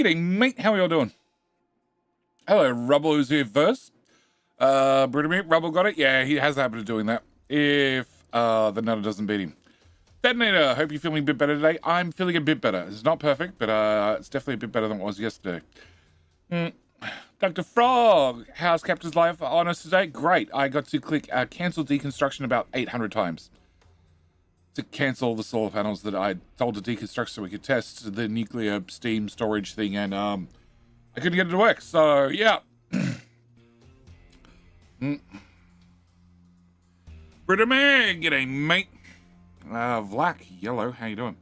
G'day, mate. How are y'all doing? Hello, Rubble, who's here first. Britamir, Rubble got it? Yeah, he has a habit of doing that. If the Nutter doesn't beat him. Detonator, hope you're feeling a bit better today. I'm feeling a bit better. It's not perfect, but it's definitely a bit better than it was yesterday. Dr. Frog, how's Captain's Life on us today? Great. I got to click cancel deconstruction about 800 times to cancel the solar panels that I told to deconstruct so we could test the nuclear steam storage thing, and I couldn't get it to work. So, yeah. Britamir, g'day, mate. Vlak, yellow, how you doing?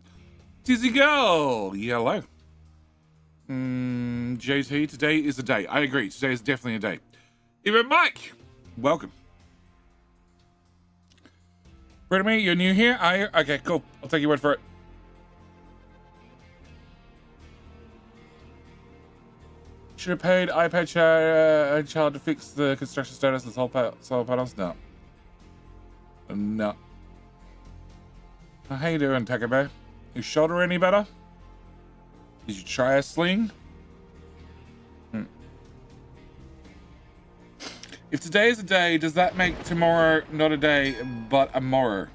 Tizzy Girl, yellow. JT, today is a day. I agree, today is definitely a day. Even Mike, welcome. Britamir, you're new here, are you? Okay, cool. I'll take your word for it. Should have paid iPad child to fix the construction status of the solar panels? No. No. How you doing, Takabe? Your shoulder any better? Did you try a sling? If today is a day, does that make tomorrow not a day, but a morrow?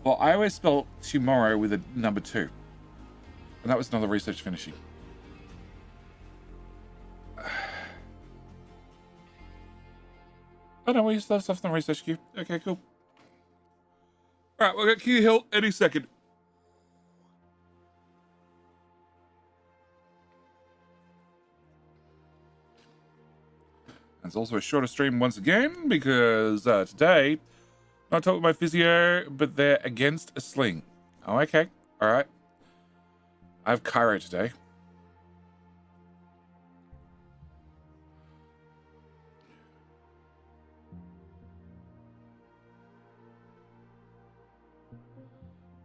Well, I always spell tomorrow with a number 2. And that was another research finishing. Oh no, we still have stuff in the research queue. Okay, cool. Alright, we'll get Key Hill any second. It's also a shorter stream once again because today, not talking about physio, but they're against a sling. Oh, okay. Alright. I have Cairo today.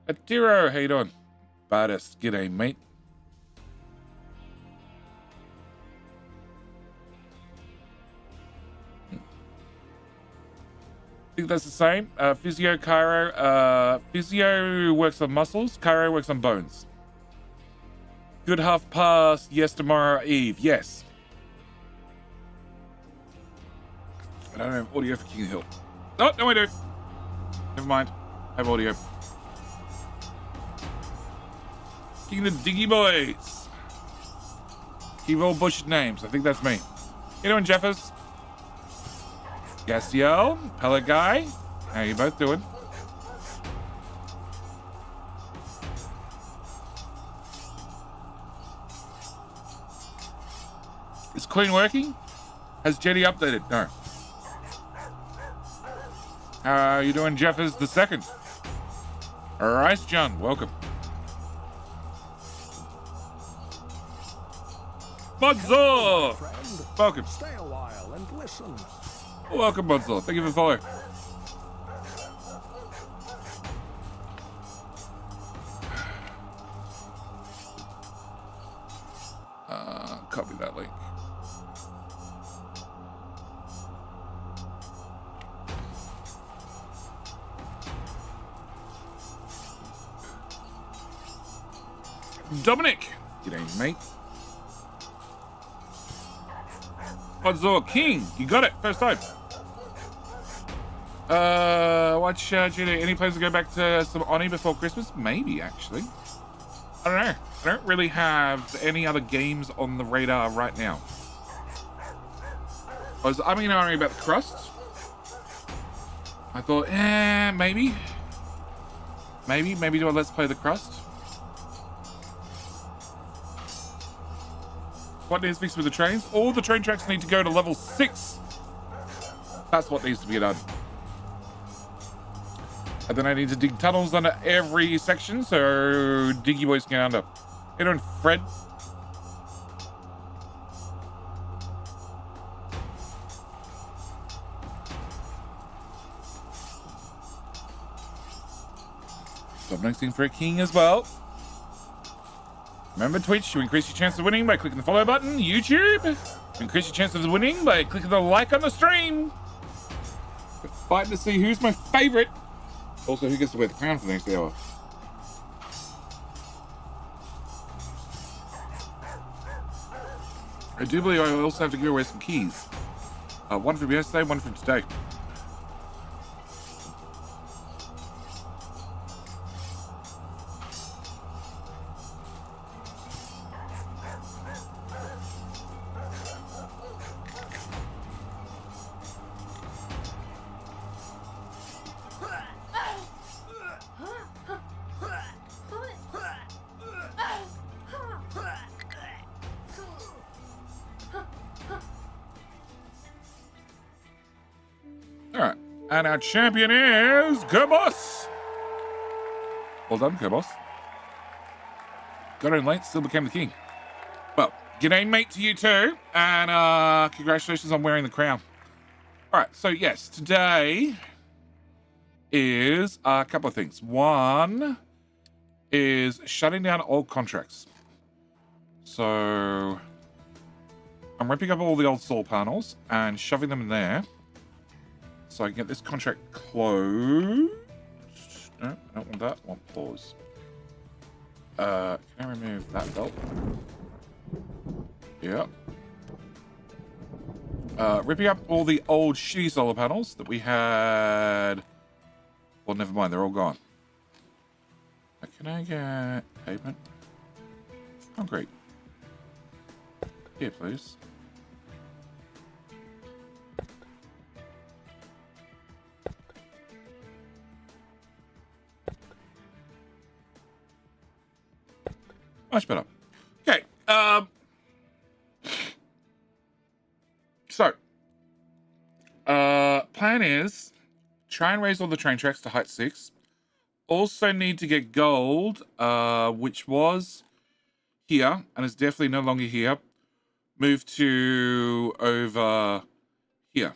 Adiro, how you doing? Baddest, g'day, mate. I think that's the same. Physio, Cairo. Physio works on muscles. Cairo works on bones. Good half past. Yes, tomorrow Eve. Yes. I don't have audio for King Hill. Oh, no, I do. Never mind. I have audio. King of the Diggy Boys. Keep all bullshit names. I think that's me. You doing, Jeffers? Gastiel, Pellet Guy, how you both doing? Is Queen working? Has Jetty updated? No. How are you doing, Jeffers the second? Alright, John, welcome. Budzor! Welcome. Stay a while and listen. Welcome, Budzor. Thank you for following. Copy that link. Dominic! G'day, mate. Budzor King, you got it, first time. Watch Judy. Any plans to go back to some Oni before Christmas? Maybe, actually. I don't know. I don't really have any other games on the radar right now. I was umming and ahhing about the crust. I thought, maybe. Maybe do a Let's Play the Crust. What needs fixed with the trains? All the train tracks need to go to level 6. That's what needs to be done. And then I need to dig tunnels under every section so Diggy Boys can get under. You doing, Fred? Next thing for a king as well. Remember Twitch to increase your chance of winning by clicking the follow button. YouTube to increase your chance of winning by clicking the like on the stream. We're fighting to see who's my favorite. Also, who gets to wear the crown for the next hour. I do believe I also have to give away some keys. One from yesterday, one from today. Alright, and our champion is Kerbos! Well done, Kerbos. Got in late, still became the king. Well, g'day mate to you too, and congratulations on wearing the crown. Alright, so yes, today is a couple of things. One is shutting down old contracts. So I'm ripping up all the old solar panels and shoving them in there. So I can get this contract closed. No, I don't want that. I want pause. Can I remove that belt? Yeah. Ripping up all the old shitty solar panels that we had. Well, never mind. They're all gone. Can I get pavement? Oh, great. Here, please. Much better. Okay. So, plan is try and raise all the train tracks to height 6. Also need to get gold, which was here and is definitely no longer here. Move to over here.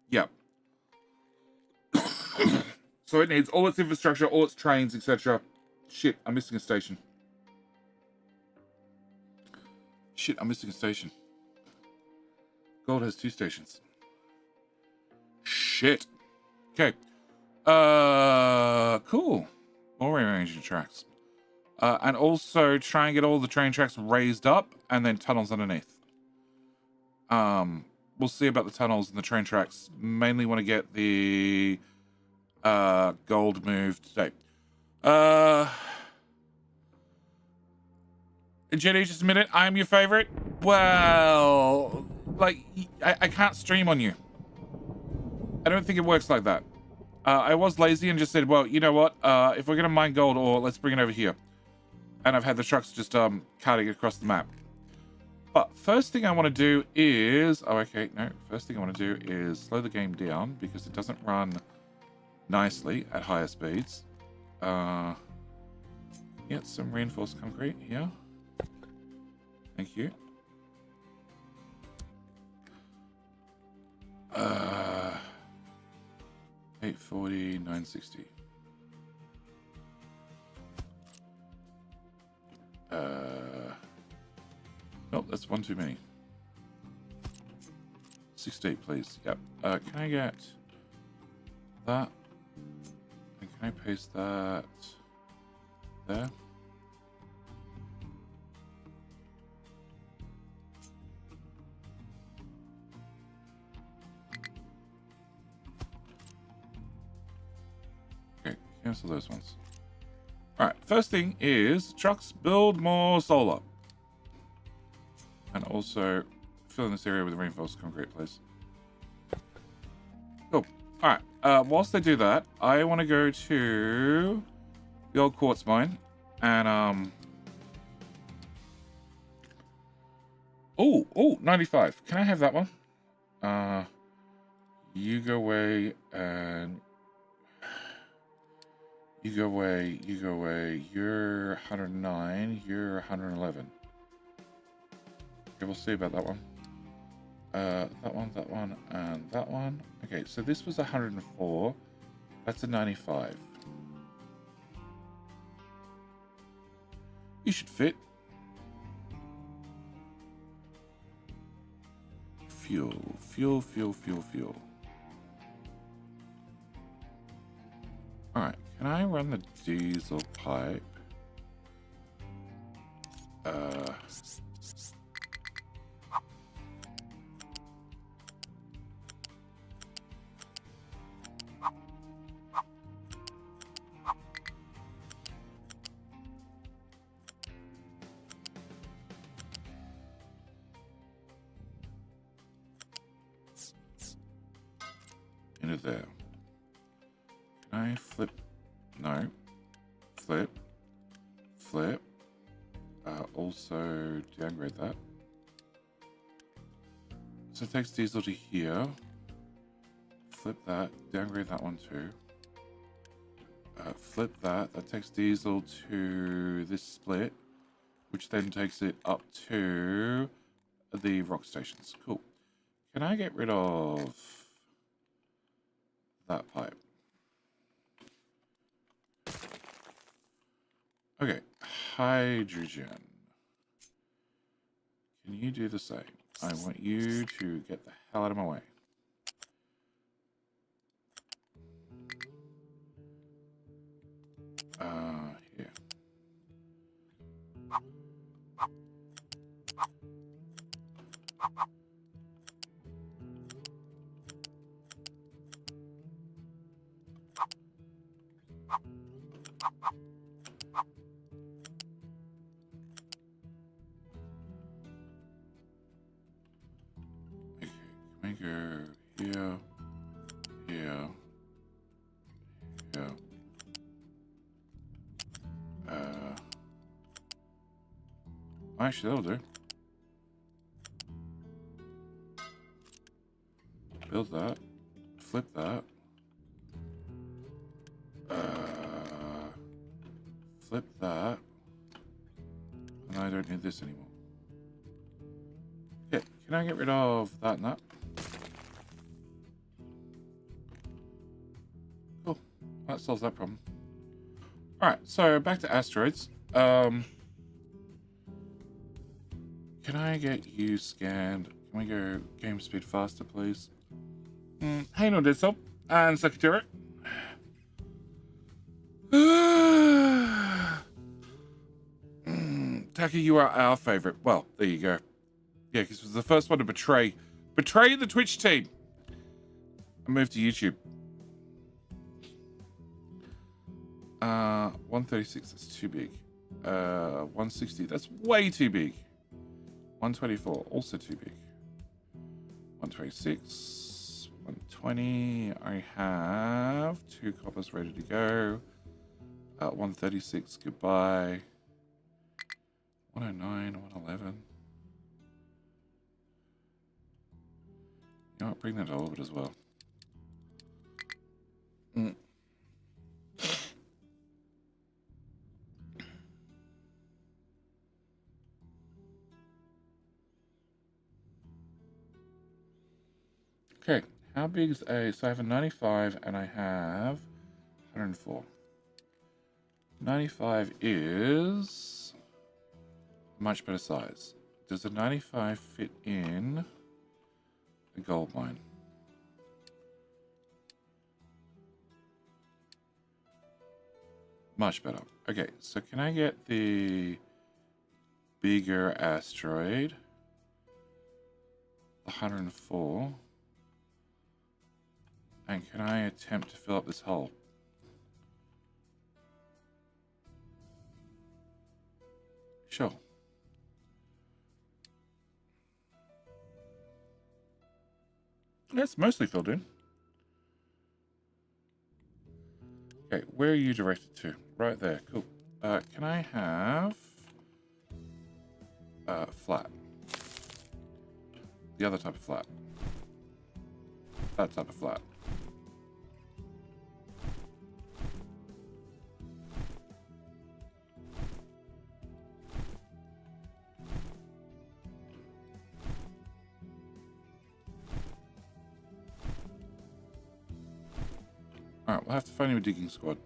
Yep. So it needs all its infrastructure, all its trains, etc. Shit, I'm missing a station. Shit, I'm missing a station. Gold has 2 stations. Shit. Okay. Cool. More rearranging tracks. And also try and get all the train tracks raised up and then tunnels underneath. We'll see about the tunnels and the train tracks. Mainly want to get the gold moved today. Jenny, just a minute. I'm your favorite. Well, like, I can't stream on you. I don't think it works like that. I was lazy and just said, well, you know what? If we're going to mine gold, or let's bring it over here. And I've had the trucks just carting it across the map. But first thing I want to do is... Oh, okay. No. First thing I want to do is slow the game down because it doesn't run nicely at higher speeds. Yeah, some reinforced concrete here. Thank you. 840, 960. Nope, that's one too many. 68, please. Yep. Can I get that? And can I paste that there? Okay, cancel those ones. Alright, first thing is trucks build more solar. And also fill in this area with reinforced concrete, please. Cool. Alright, whilst they do that, I want to go to the old quartz mine and oh, 95. Can I have that one? You go away and you go away, you go away. You're 109, you're 111. Okay, we'll see about that one. That one, and that one. Okay, so this was 104. That's a 95. You should fit. Fuel, fuel, fuel, fuel, fuel. Alright, can I run the diesel pipe? there. Can I flip? No. Flip. Flip. Also downgrade that. So it takes diesel to here. Flip that. Downgrade that one too. Flip that. That takes diesel to this split, which then takes it up to the rock stations. Cool. Can I get rid of that pipe? Okay. Hydrogen. Can you do the same? I want you to get the hell out of my way. Here. Okay, can we go here, here, here. Actually, that'll do. Build that. Flip that. Flip that. And I don't need this anymore. Yeah, can I get rid of that and that? Cool. That solves that problem. Alright, so back to asteroids. Can I get you scanned? Can we go game speed faster, please? Hang on, Dead and Secretary. Taki, you are our favorite. Well, there you go. Yeah, because it was the first one to betray the Twitch team. I moved to YouTube. 136, that's too big. 160, that's way too big. 124, also too big. 126, 120. I have 2 coppers ready to go. 136, goodbye. 109, 111. You know what? Bring that to orbit as well. Okay, how big is A? So I have a 95 and I have 104. 95 is a much better size. Does a 95 fit in a gold mine? Much better. Okay, so can I get the bigger asteroid? 104. And can I attempt to fill up this hole? Sure. It's mostly filled in. Okay, where are you directed to? Right there, cool. Can I have flat? The other type of flat. That type of flat. Alright, we'll have to find you a digging squad.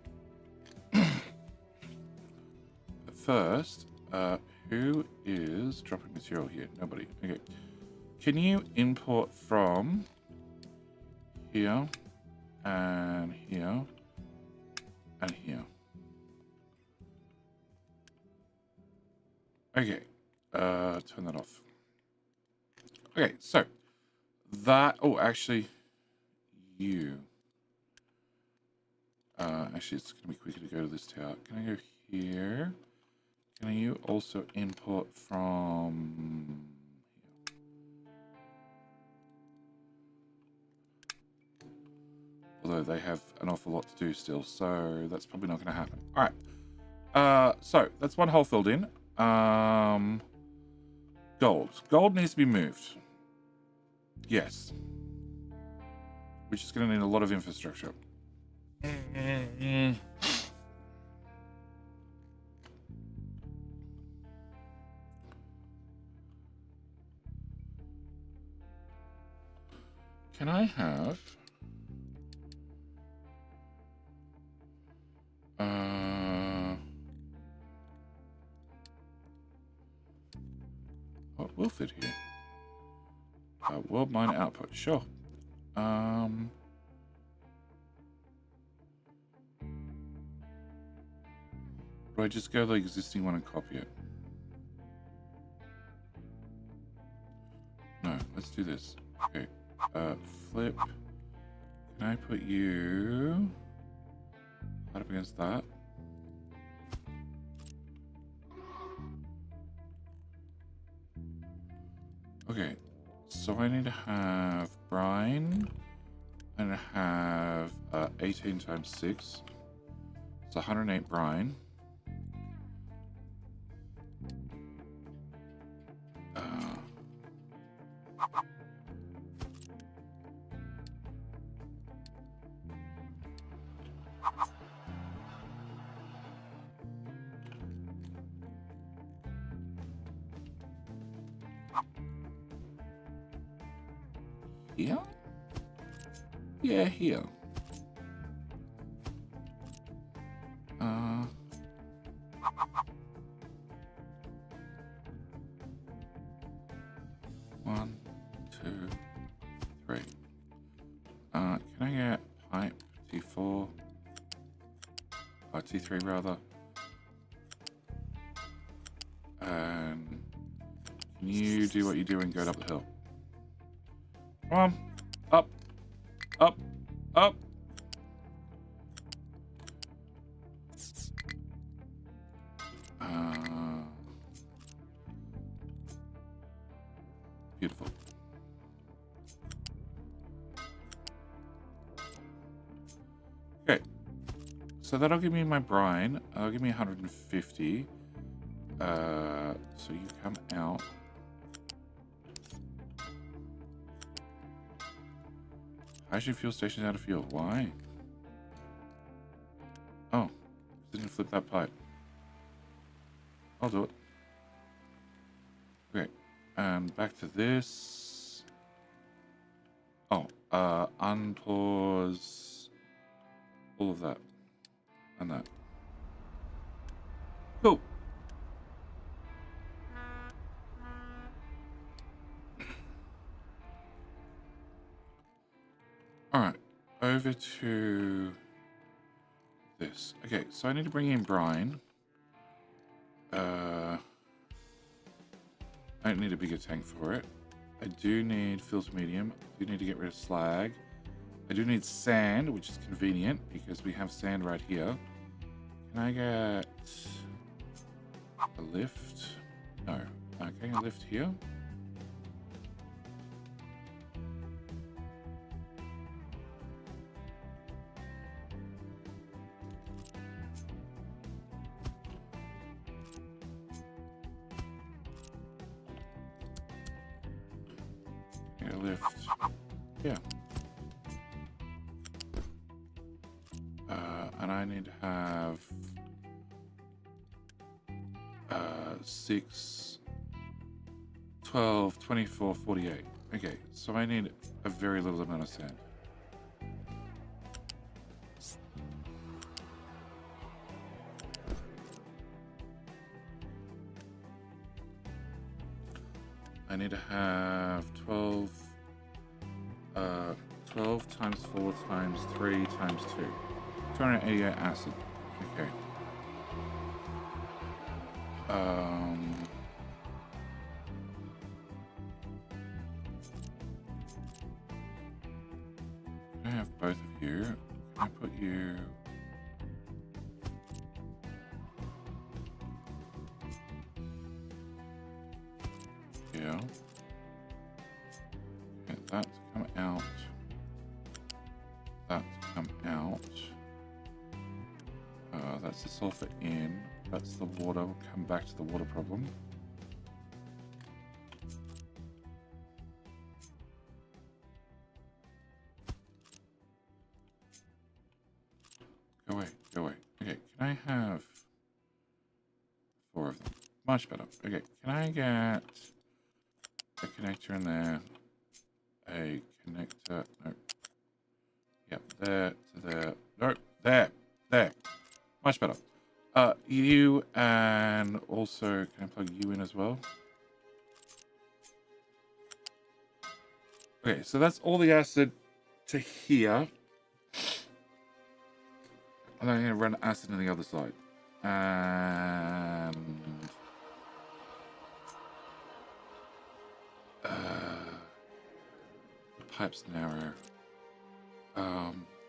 But first, who is dropping material here? Nobody. Okay. Can you import from here and here and here? Okay. Turn that off. Okay, so that. Oh, actually, you. Actually, it's going to be quicker to go to this tower. Can I go here? Can you also import from here? Although they have an awful lot to do still, so that's probably not going to happen. All right. So that's one hole filled in. Gold. Gold needs to be moved. Yes. Which is going to need a lot of infrastructure. Can I have... what will fit here? World mine output. Sure. Do I just go to the existing one and copy it? No, let's do this. Okay. Flip. Can I put you right up against that? Okay. So I need to have brine and have 18 times 6. It's 108 brine. Here? Yeah, here. One, two, three. Can I get pipe T4? T3 rather. And can you do what you do and go up the hill? Come on. Up. Up. Up. Beautiful. Okay. So that'll give me my brine. That'll give me 150. So you come out. Hydrogen fuel station's out of fuel. Why? Oh, didn't flip that pipe. I'll do it. Okay, and back to this. Oh, unpause all of that and that. Cool. All right, over to this. Okay, so I need to bring in brine. I don't need a bigger tank for it. I do need filter medium. I do need to get rid of slag. I do need sand, which is convenient because we have sand right here. Can I get a lift? No. Okay, a lift here. A lift. Yeah. And I need to have 6, 12, 24, 48. Okay, so I need a very little amount of sand. I need to have 12 times 4 times 3 times 2. 288 acid. Okay. I have both of you. Can I put you... Yeah. Get that to come out. That to come out. That's the sulfur in. That's the water. We'll come back to the water problem. Go away, go away. Okay, can I have 4 of them? Much better. Okay, can I get a connector in there? A connector. Nope. Yep, there to there. Nope, there. Much better. You, and also, can I plug you in as well? Okay, so that's all the acid to here. And then I'm going to run acid on the other side. And... the pipe's narrow.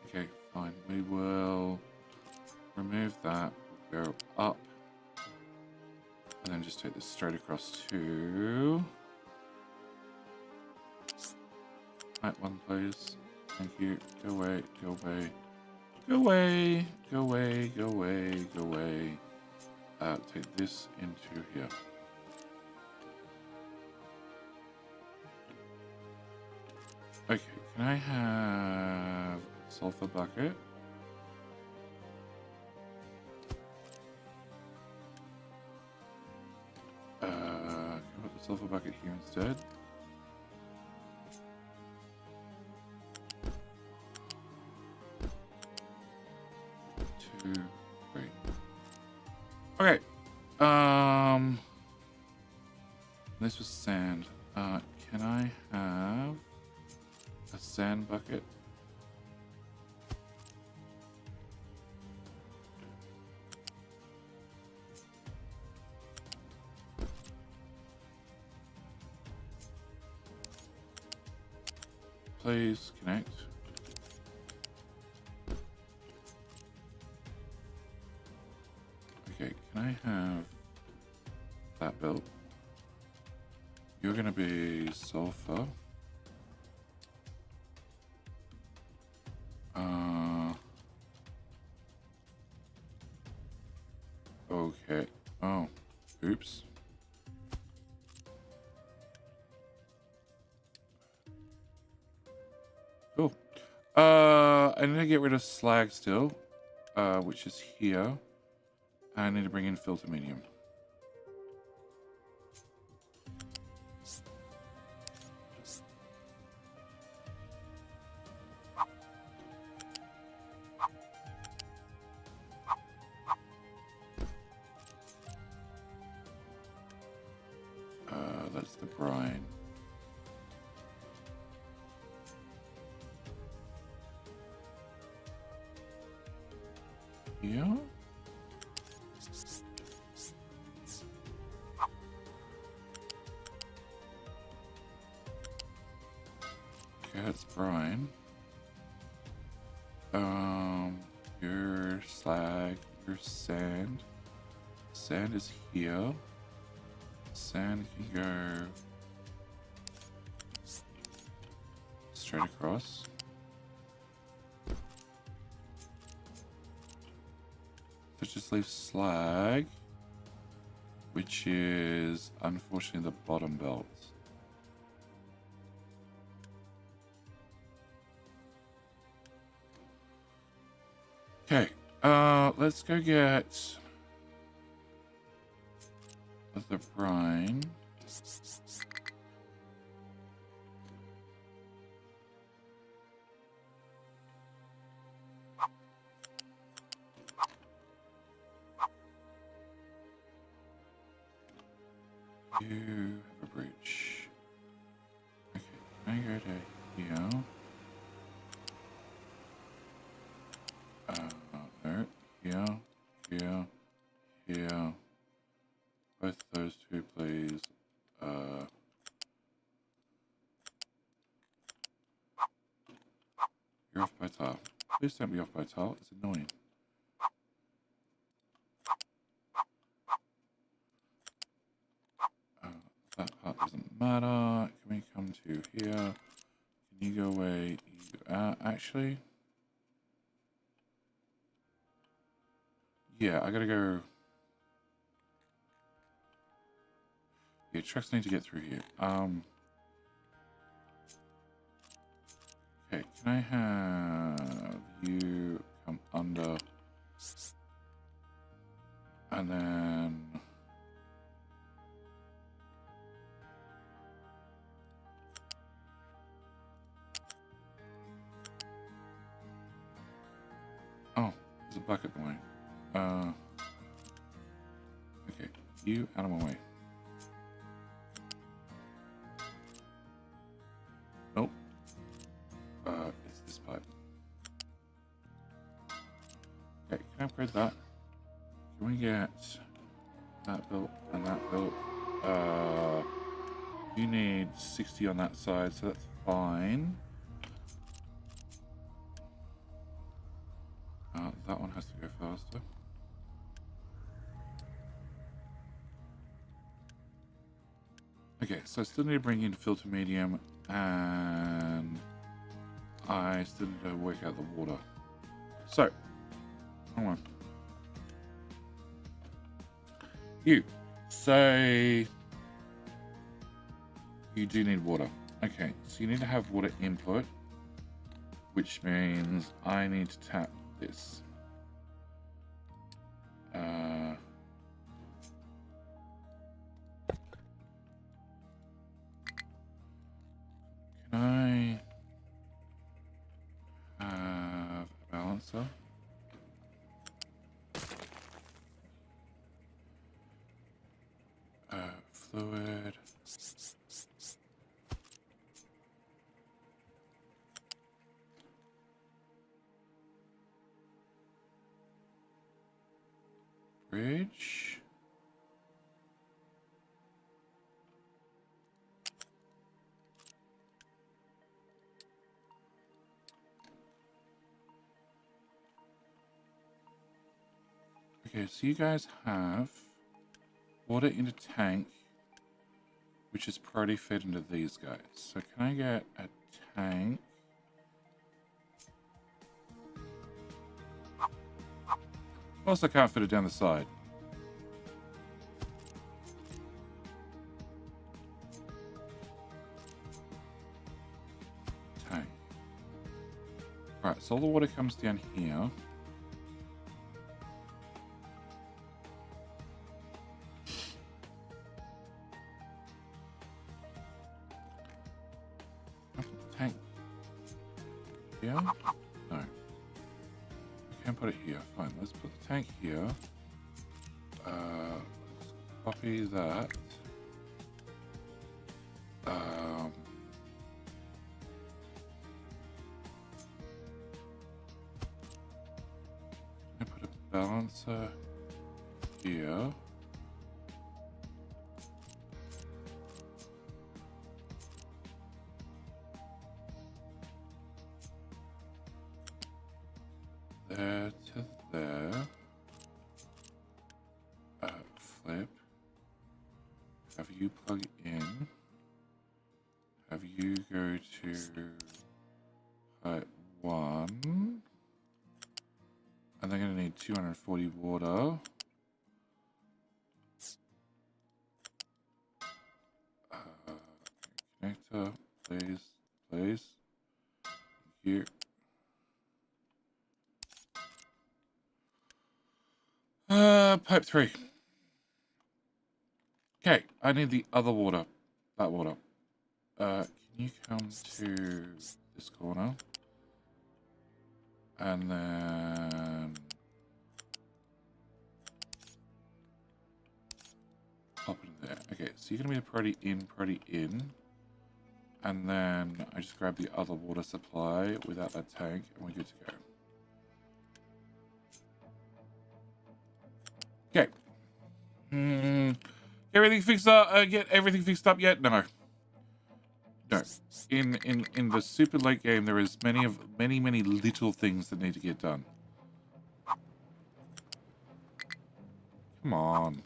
Okay, fine. We will remove that. We'll go up. And then just take this straight across to... Right, one please. Thank you. Go away, go away. Go away, go away, go away, go away. Take this into here. Okay, can I have a sulfur bucket? Can I put the sulfur bucket here instead? Okay. This was sand. Can I have a sand bucket? Please connect. Okay, can I have that built? You're going to be sulfur. Okay. Oh, oops. Cool. I need to get rid of slag still, which is here. I need to bring in filter medium. That's the brine. Yeah. Okay, that's brine. Your slag, your sand. Sand is here. Sand can go straight across. So just leave slag, which is unfortunately the bottom belt. Okay, let's go get the brine. You have a bridge. Okay, can I go to here? No, here, here. Both those two, please. You're off by tile. Please don't be off by tile. It's annoying. That part doesn't matter. Can we come to here? Can you go away? You, actually, here. I gotta go. Yeah, trucks need to get through here. Okay, can I have you come under and then oh, there's a bucket in the way. Okay, you out of my way. Nope. It's this pipe. Okay, can I upgrade that? Can we get that built and that built? You need 60 on that side, so that's fine. That one has to go faster. Okay, so I still need to bring in filter medium, and I still need to work out the water. So, hold on. You say you do need water. Okay, so you need to have water input, which means I need to tap this. Can I have a balancer? Fluid. Bridge. Okay, so you guys have water in a tank, which is priority fed into these guys. So can I get a tank? Also can't fit it down the side. Tank. Alright, so all the water comes down here. Tank here? No. I can't put it here. Fine, let's put the tank here. Let's copy that. I put a balancer here. There to there. Flip. Have you plug in. Have you go to pipe 1. And they're going to need 240 water. Connector, please, please. Thank you. Pipe 3. Okay, I need the other water. That water. Can you come to this corner? And then pop it in there. Okay, so you're gonna be a priority in. And then I just grab the other water supply without that tank, and we're good to go. Okay. Everything fixed up? Get everything fixed up yet? No. No. In the super late game, there is many little things that need to get done. Come on.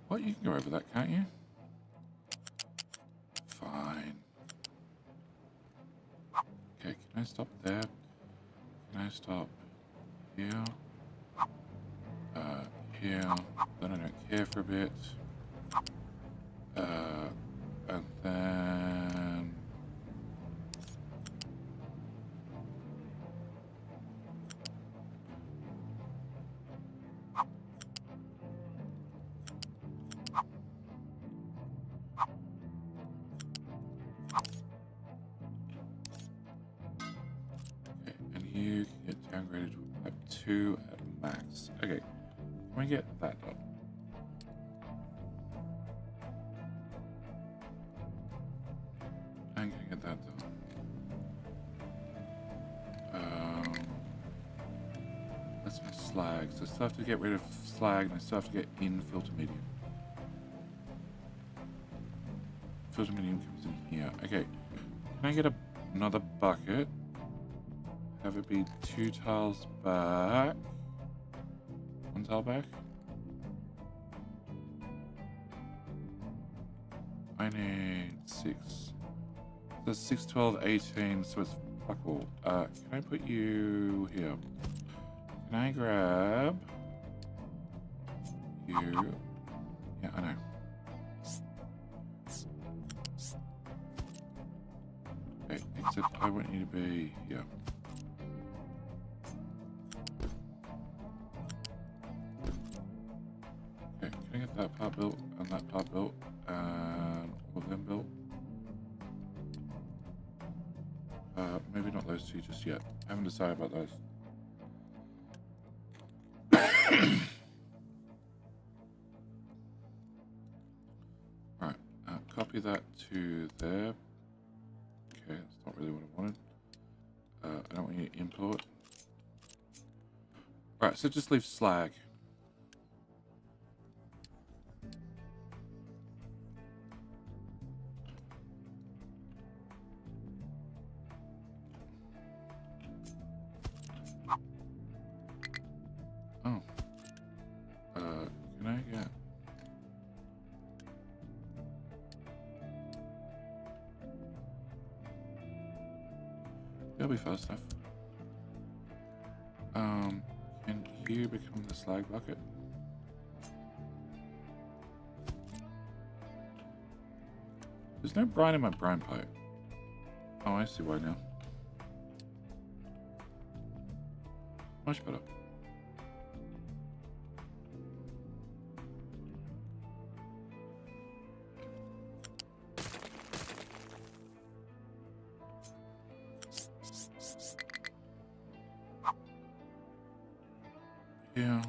What? You can go over that, can't you? Fine. Okay, can I stop there? Can I stop here. Here. Then I don't care for a bit. And then... Okay, and you can get downgraded to type 2 at max. Okay, can we get that done? I'm gonna get that done. That's my slag. So I still have to get rid of slag, and I still have to get in filter medium. Filter medium comes in here. Okay, can I get another bucket? Have it be 2 tiles back. 1 tile back. I need 6. That's 6, 12, 18, so it's fuck all. Can I put you here? Can I grab you? Yeah, I know. Okay, except I want you to be here. Okay, can I get that part built and that part built and all of them built? Maybe not those 2 just yet. I haven't decided about those. Alright, copy that to there. Okay, that's not really what I wanted. I don't want you to import. Alright, so just leave slag. Oh. Can I get... That'll be fast enough. Can you become the slag bucket? There's no brine in my brine pipe. Oh, I see why now. Much better. Yeah.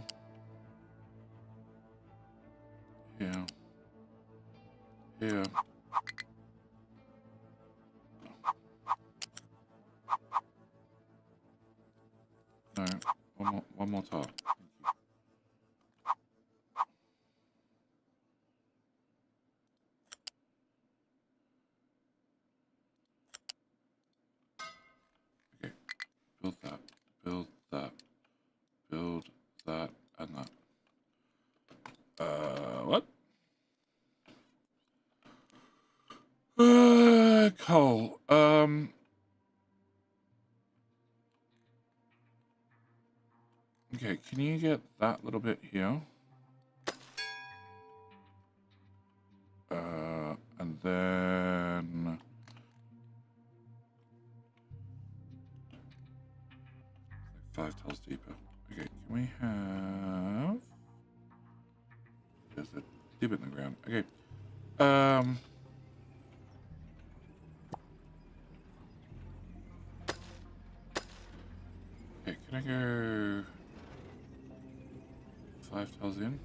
Yeah. Yeah. No, one more tile. Okay, build that, build that, build that, and that. What? Coal. Okay, can you get that little bit here? And then... like 5 tiles deeper. Okay, can we have... There's a divot in the ground. Okay. Okay, can I go 5 tiles in?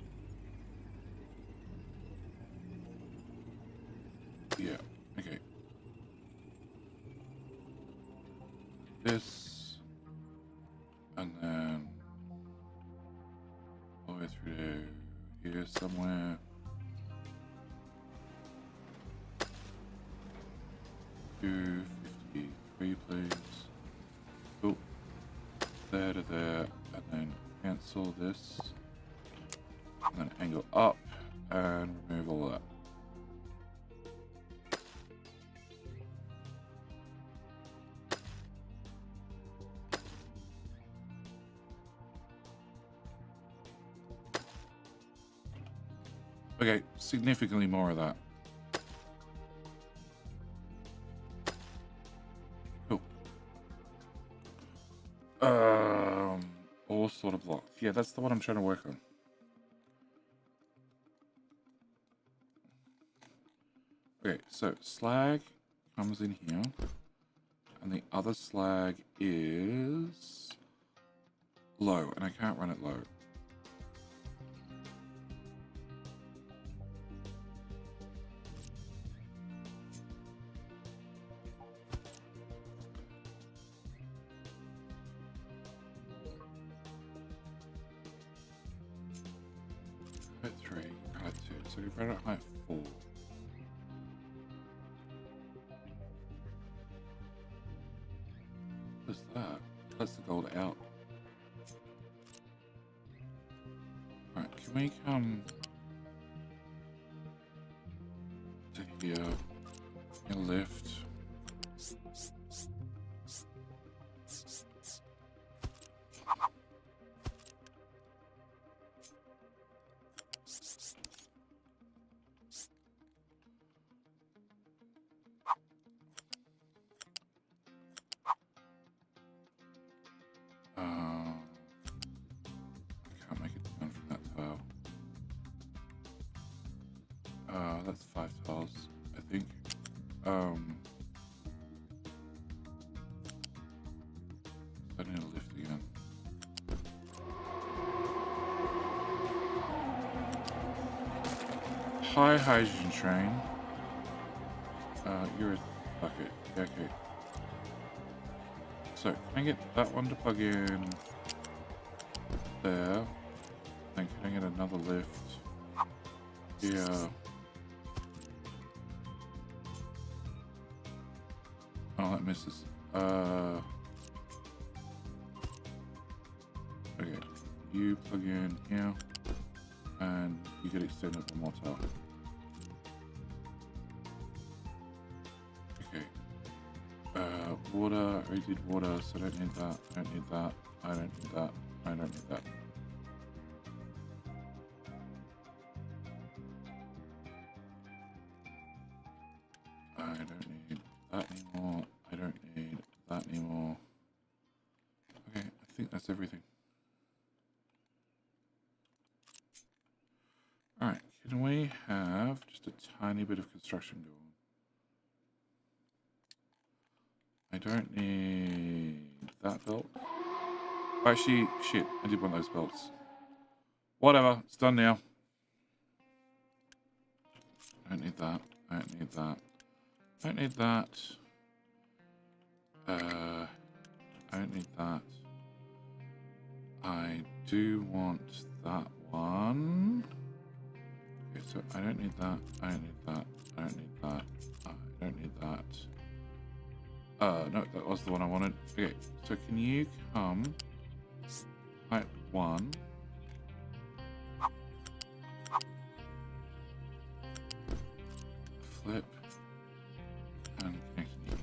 Yeah, okay. This, and then all the way through to here somewhere. Do 53, please. Oh, there to there, and then cancel this, and then angle up, and remove all of that. Okay, significantly more of that. Cool. All sort of locked. Yeah, that's the one I'm trying to work on. Okay, so slag comes in here, and the other slag is low, and I can't run it low. Height 3, height 2, so we run it at height 4. What's that? That's the gold out. Alright, can we come to here and lift? I can't make it down from that tile. That's 5 tiles, I think. I need to lift again. High hydrogen train. You're a bucket. Yeah, okay. So, can I get that one to plug in there? Then can I get another lift here? Oh, that misses. Okay, you plug in here, and you get extended one more tile. Okay. Water, I already did water, so I don't need that, I don't need that, I don't need that, I don't need that. I don't need that anymore, I don't need that anymore. Okay, I think that's everything. Alright, can we have just a tiny bit of construction going? I don't need that belt. Actually, shit, I did want those belts. Whatever, it's done now. I don't need that. I don't need that. I don't need that. I don't need that. I do want that one. Okay, so I don't need that. I don't need that. I don't need that. I don't need that. No, that was the one I wanted. Okay, so can you come height 1? Flip and connect you.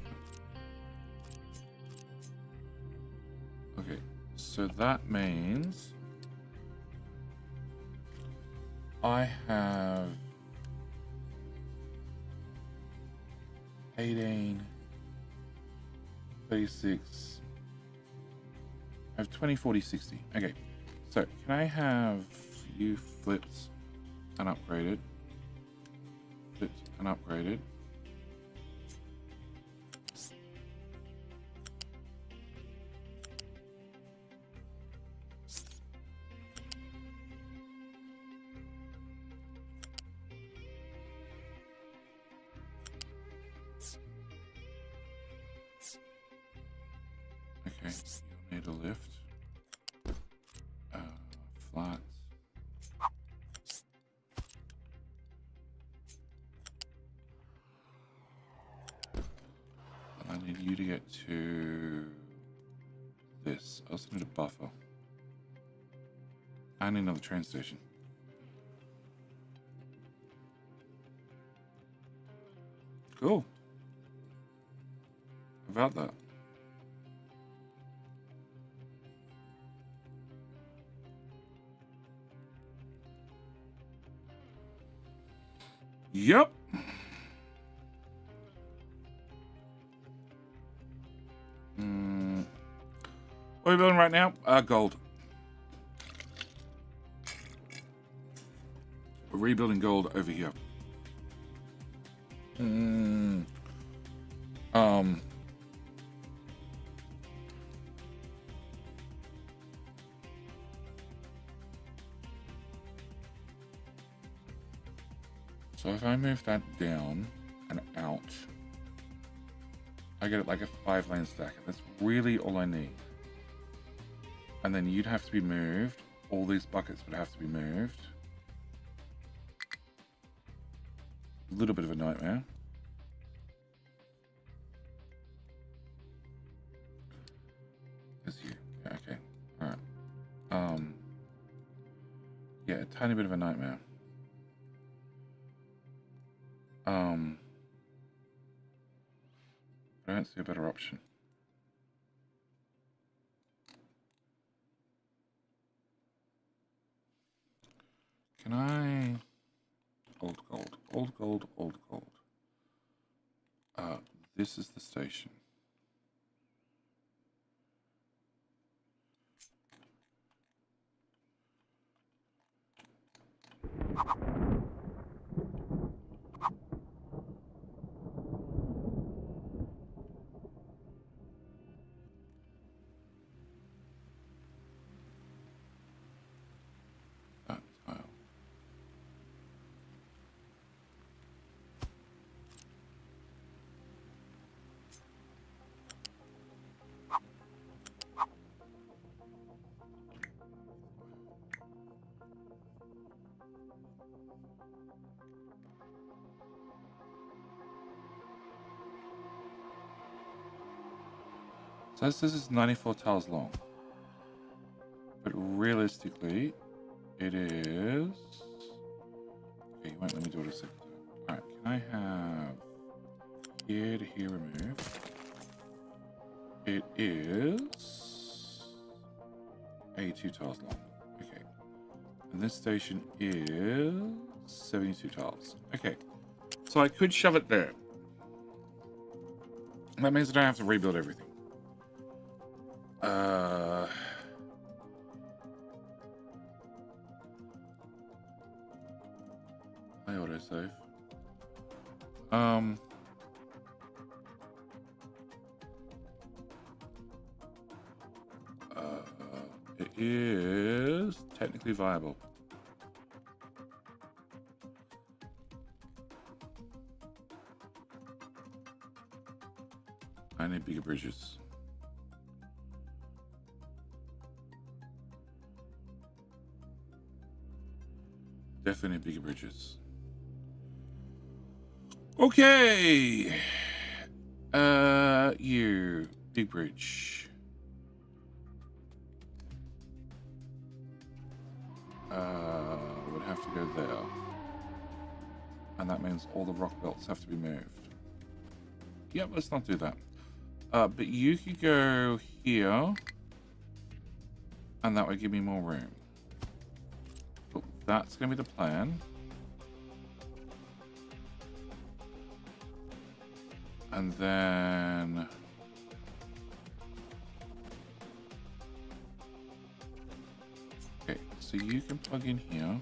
Okay, so that means I have 18, 36, I have 20, 40, 60. Okay, so can I have you flipped and upgraded? Flipped and upgraded. Okay, you'll need a lift. Flat. And I need you to get to this. I also need a buffer. I need another train station. Cool. About that. Yep. What are we building right now? Gold. We're rebuilding gold over here. So if I move that down and out, I get it like a 5-lane stack. That's really all I need. And then you'd have to be moved. All these buckets would have to be moved. A little bit of a nightmare. There's you. Yeah, okay. Alright. Yeah, a tiny bit of a nightmare. I don't see a better option. Can I... Old gold, old gold, old gold. This is the station. That tile. Says this is 94 tiles long, but realistically, it is. Okay, you won't let me do it a second time. Alright, can I have here to here removed? It is 82 tiles long. Okay, and this station is 72 tiles. Okay, so I could shove it there. That means I don't have to rebuild everything. I autosave. It is technically viable. I need bigger bridges. Definitely need bigger bridges. Okay. You big bridge. Would have to go there. And that means all the rock belts have to be moved. Yep, let's not do that. But you could go here. And that would give me more room. But that's going to be the plan. And then... Okay, so you can plug in here.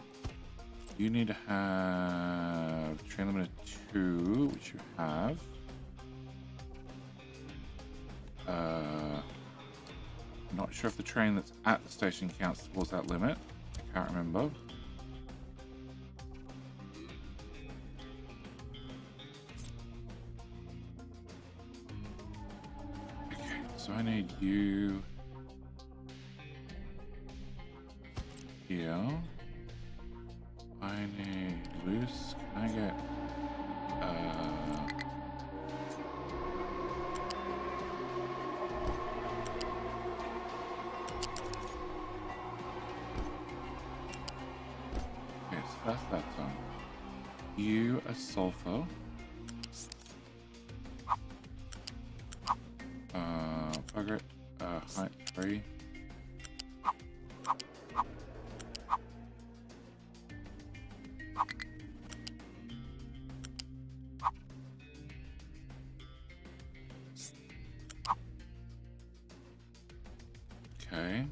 You need to have train limit 2, which you have. Not sure if the train that's at the station counts towards that limit. I can't remember. Okay, so I need you here. I need loose. Can I get okay, so that's that done. You a sulfur. Bugger it. Height 3. Okay.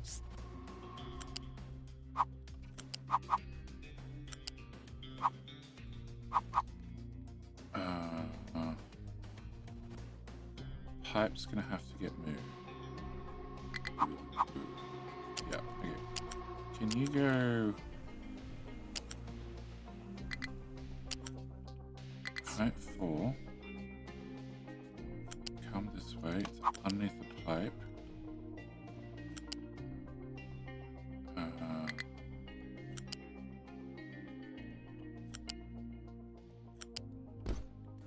Pipe's gonna have to get moved. Yeah, okay. Can you go height 4? Come this way. It's underneath the pipe.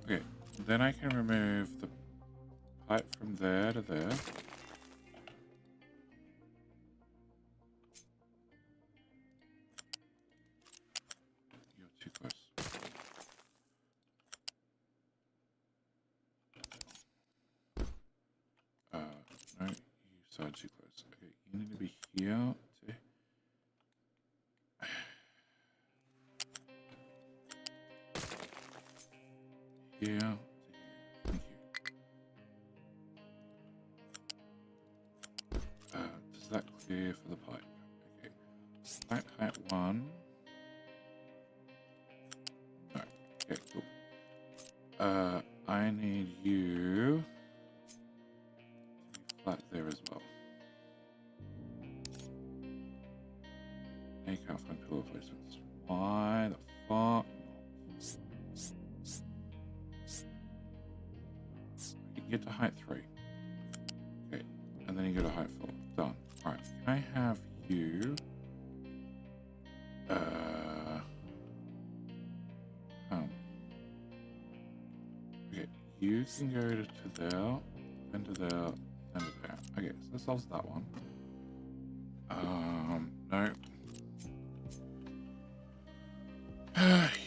Okay, then I can remove the pipe from there to there. You're too close. No, you started too close. Okay, you need to be here to... Here to here. Thank you. Does that clear for the pipe? Okay. Pipe height 1. No. Okay, cool. I need you to be flat there as well. Now you can't find pillar placements. Why the fuck? You can get to height 3. Okay. And then you go to height 4. Done. Alright. Can I have you... Okay. You can go to there, then to there, then to there. Okay, so that solves that one. No.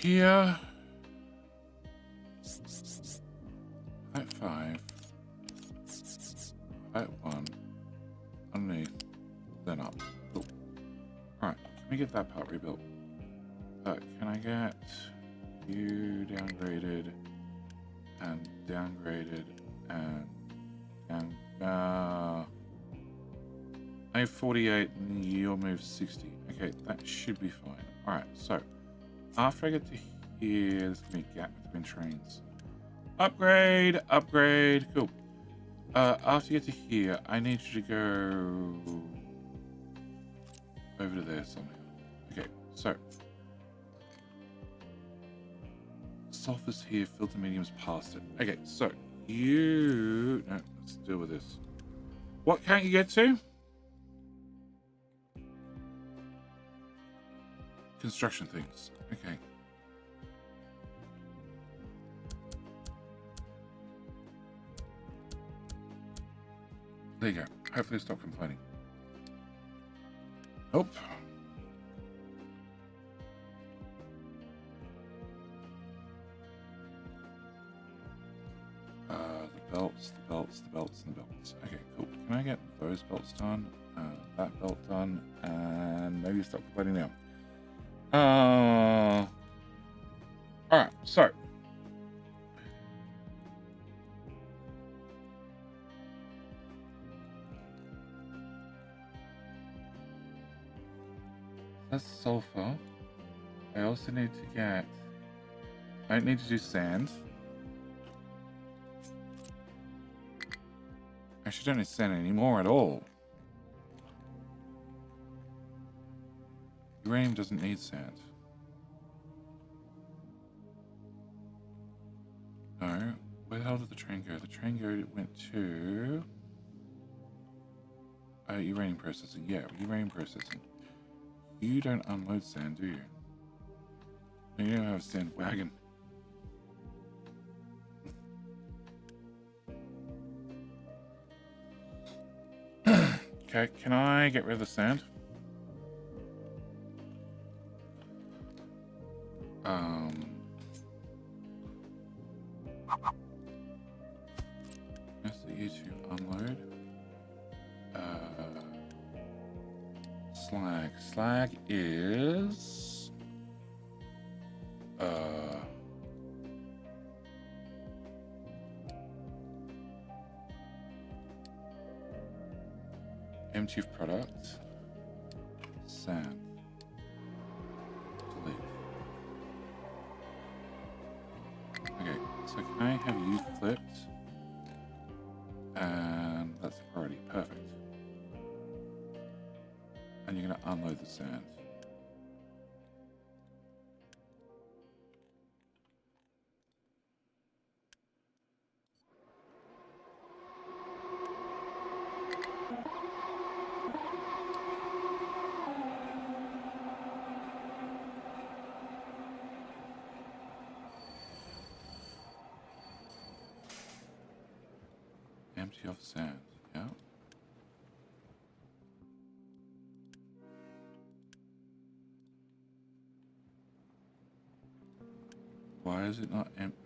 Here. Height 5. Height 1. Underneath. Then up. Cool. Alright, can we get that part rebuilt? Can I get you downgraded and downgraded and down? I have 48 and you'll move 60. Okay, that should be fine. Alright, so after I get to here, there's gonna be a gap between trains. Upgrade, upgrade, cool. After you get to here, I need you to go over to there somehow. Okay, so sulfur's here, filter medium's past it. Okay, so you... No, let's deal with this. What can't you get to? Construction things. Okay. There you go. Hopefully stop complaining. Nope. The belts, the belts, the belts, and the belts. Okay, cool. Can I get those belts done? That belt done, and maybe stop complaining now. Alright, so that's sulfur. I also need to get... I don't need to do sand. Actually, don't need sand anymore at all. Uranium doesn't need sand. No. Where the hell did the train go? The train went to... uranium processing. Yeah, uranium processing. You don't unload sand, do you? No, you don't have a sand wagon. Okay, can I get rid of the sand? Yes, you two unload. Slag. Slag is... Empty of product. Sand. Delete. Okay, so can I have you flipped? And that's already perfect. And you're going to unload the sand. Empty of sand, yeah. Why is it not empty?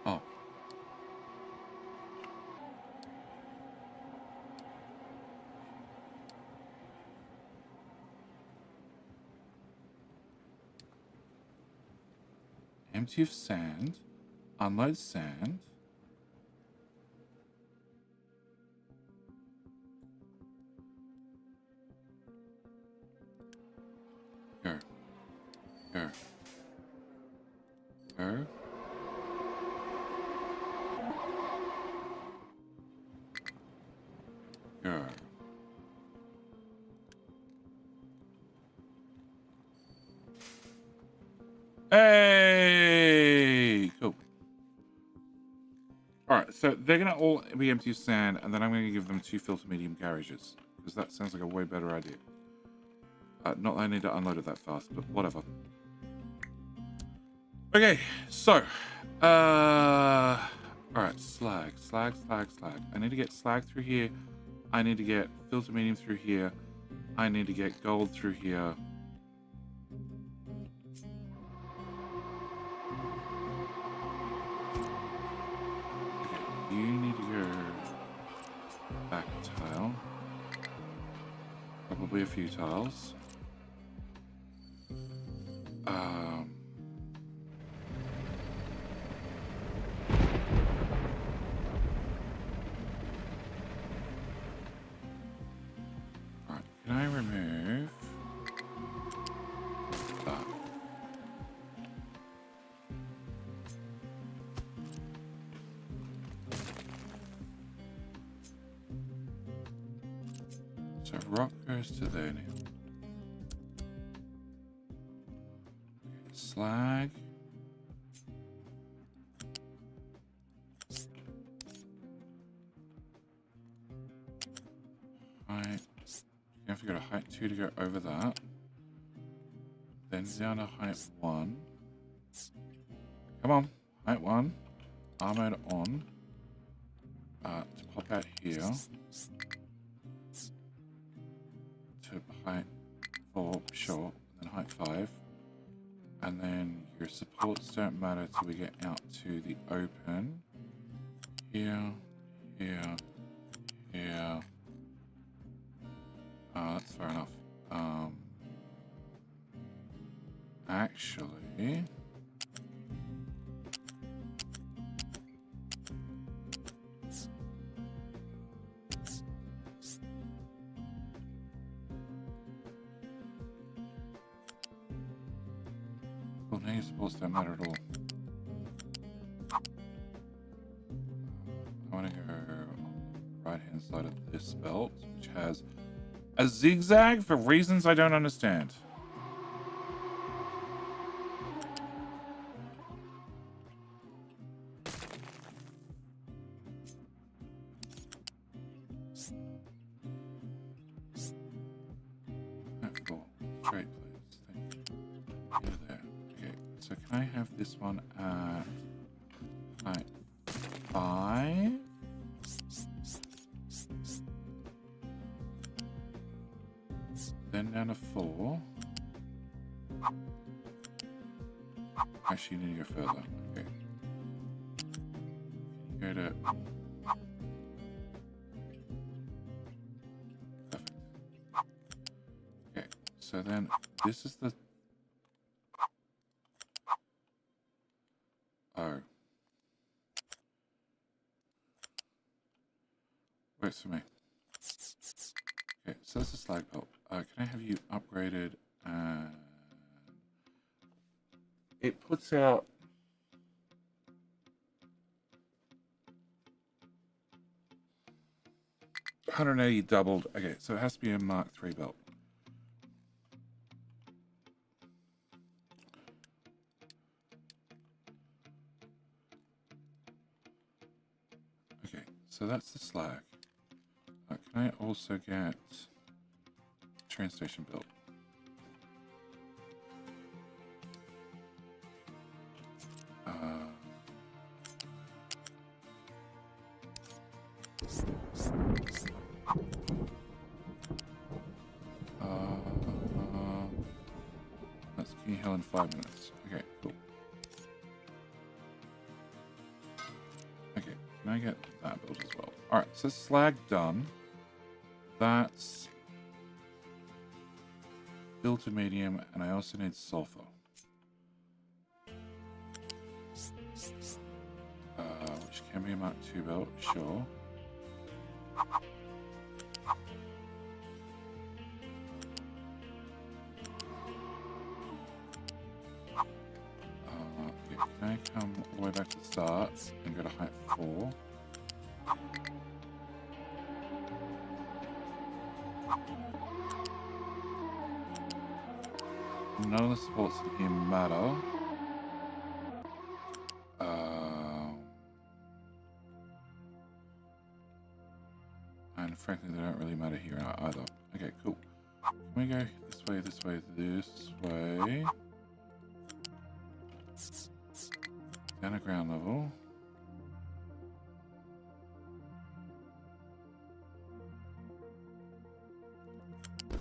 Oh. Empty of sand. Unload sand. Go. Go. Go. Go. Hey! Cool. Alright, so they're going to all be empty of sand, and then I'm going to give them 2 filter medium garages. Because that sounds like a way better idea. Not that I need to unload it that fast, but whatever. Okay, so. Alright, slag. I need to get slag through here. I need to get filter medium through here. I need to get gold through here. You need to go back a tile. Probably a few tiles. Alright, can I remove that? So rock goes to there now. Slag. Height. You have to go to height 2 to go over that. Then down to height 1. Come on, height 1. Armored on. To pop out here. To height 4, sure. Then height 5. And then your supports don't matter till we get out to the open. Here, here, here. That's fair enough. Actually, well, now your supports don't matter at all. I want to go right hand side of this belt, which has a zigzag for reasons I don't understand. Cool. Straight, please. Thank you. Over there. Okay. So can I have this one at height 5? Then down to 4. Actually, you need to go further. Okay. Go to... Perfect. Okay, so then this is the... So works for me. Okay, so that's a slag belt. Can I have you upgraded? It puts out 180 doubled. Okay, so it has to be a Mark III belt. Okay, so that's the slag. Can I also get train station built? That's King Hill in 5 minutes. Okay, cool. Okay, can I get that built as well? Alright, so slag done. That's filtered medium, and I also need sulfur. Which can be a Mark II belt, sure. Okay, can I come all the way back to the start and go to height 4? None of the supports in here matter. And frankly, they don't really matter here either. Okay, cool. Can we go this way, this way, this way? Down to ground level.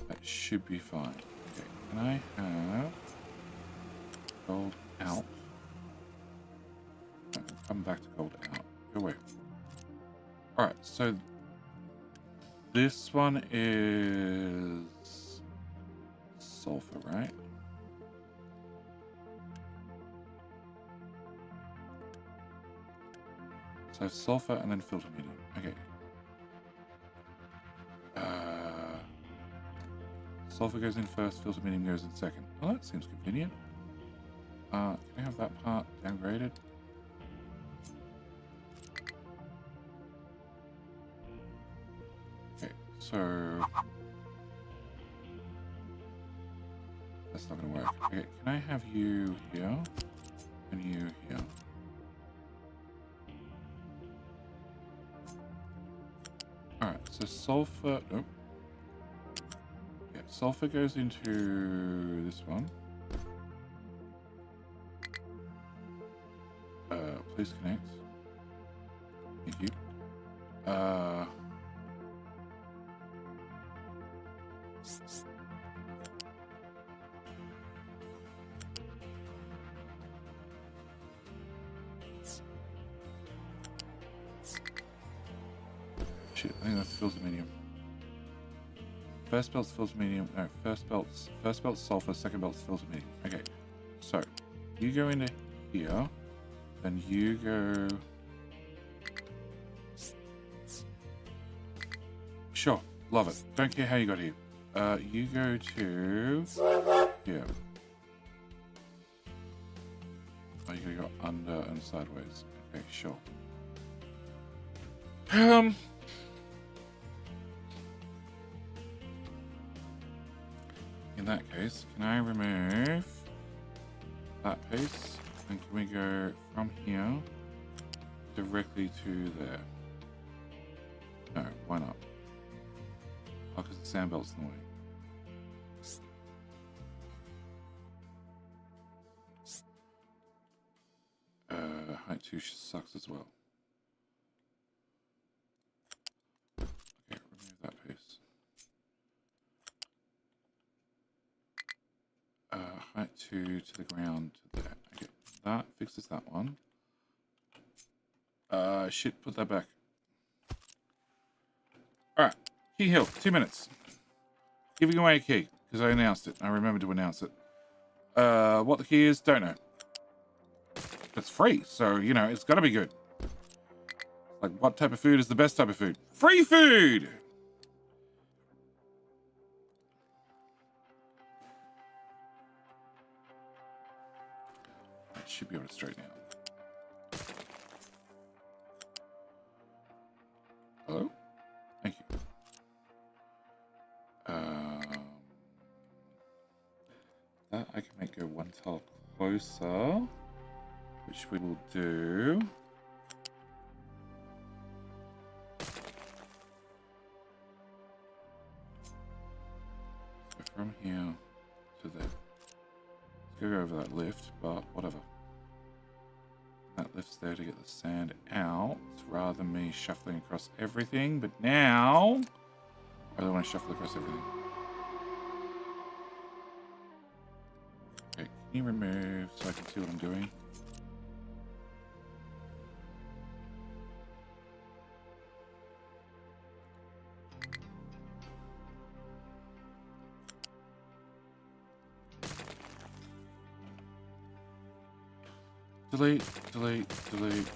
That should be fine. Okay, can I have gold out? No, come back to gold out. Go away. Alright, so this one is sulfur, right? So sulfur and then filter medium. Okay. Sulfur goes in first, filter medium goes in second. Well, that seems convenient. Can I have that part downgraded? Okay, so that's not going to work. Okay, can I have you here and you here? Alright, so sulfur. Nope. Yeah, sulfur goes into this one. Please connect. Thank you. Shit, I think that's filter medium. First belt's filter medium. No, first belt's sulfur, second belt's filter medium. Okay, so you go into here, then you go. Sure, love it. Don't care how you got here. You go to here. Oh, you gotta go under and sideways. Okay, sure. In that case, can I remove that piece? And can we go from here directly to there? No, why not? Oh, because the sand belt's in the way. Height 2 sucks as well. Okay, remove that piece. Height 2 to the ground to there. Okay, that fixes that one. Shit, put that back. Alright, Key Hill, 2 minutes. Giving away a key, because I announced it. I remember to announce it. What the key is, don't know. It's free, so, you know, it's got to be good. Like, what type of food is the best type of food? Free food! I should be able to straighten out. Hello? Thank you. That I can make go one tile closer, which we will do. So from here to there. Let's go over that lift, but whatever. That lift's there to get the sand out, rather than me shuffling across everything. But now, I don't want to shuffle across everything. Okay, can you remove so I can see what I'm doing? Delete, delete, delete.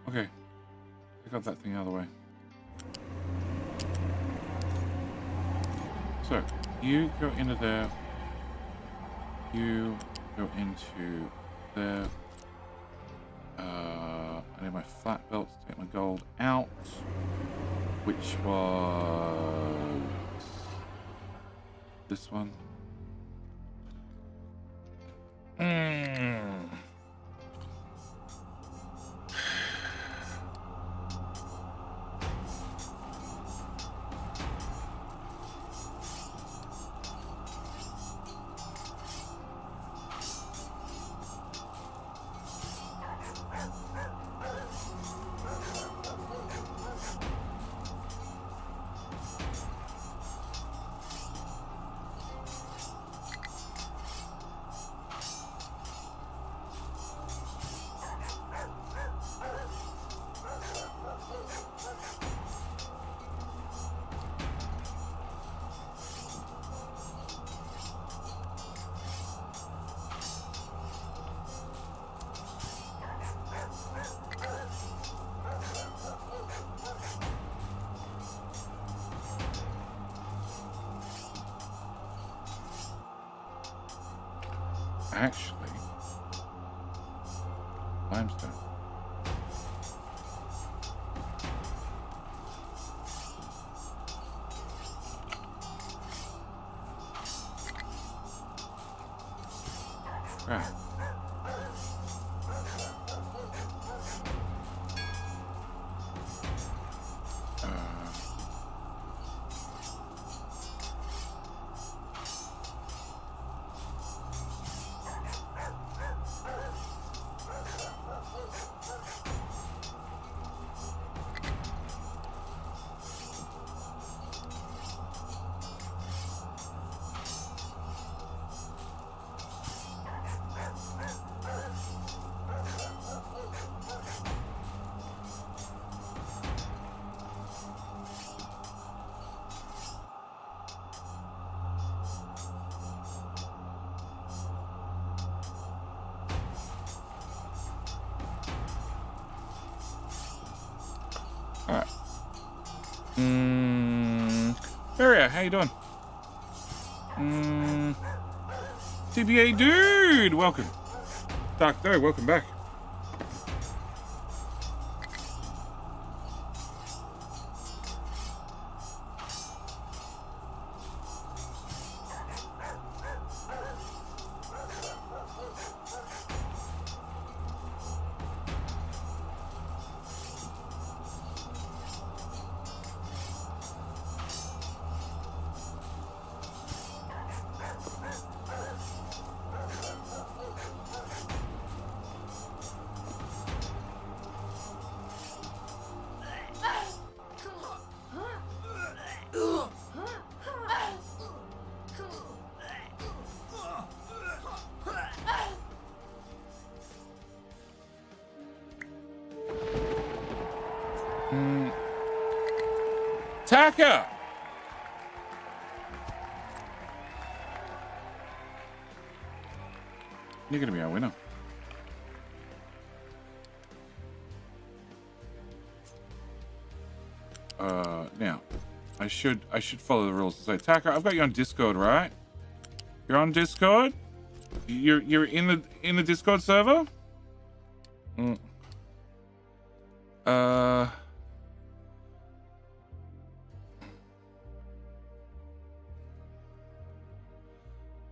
Okay. I got that thing out of the way. So, you go into there. You go into there. I need my flat belt to take my gold out, which was this one. Actually, limestone. Right. Alright. Barrier, how you doing? TBA dude, welcome. Dark Doe, welcome back. Taka! You're going to be our winner. Now, I should follow the rules. So, Taka, I've got you on Discord, right? You're on Discord? You're in the Discord server?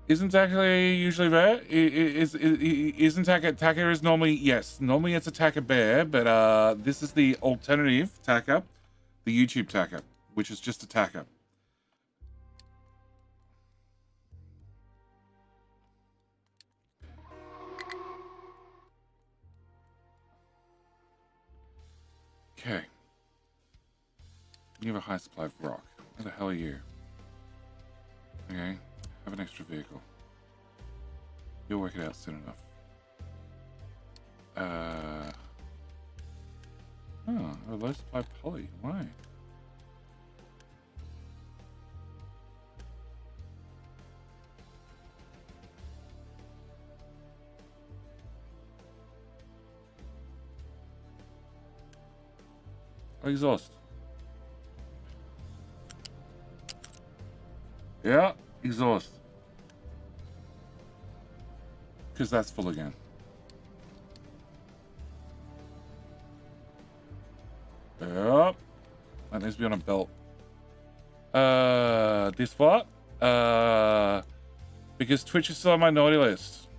Isn't Taka usually there? Isn't Taka is normally, yes, normally it's a Taka bear, but this is the alternative Taka, the YouTube Taka, which is just a Taka. Okay. You have a high supply of rock. Where the hell are you? Okay. Have an extra vehicle. You'll work it out soon enough. Oh, a low supply of poly. Why? Oh, exhaust. Yeah, exhaust. Because that's full again. Yep. That needs to be on a belt. This what? Because Twitch is still on my naughty list.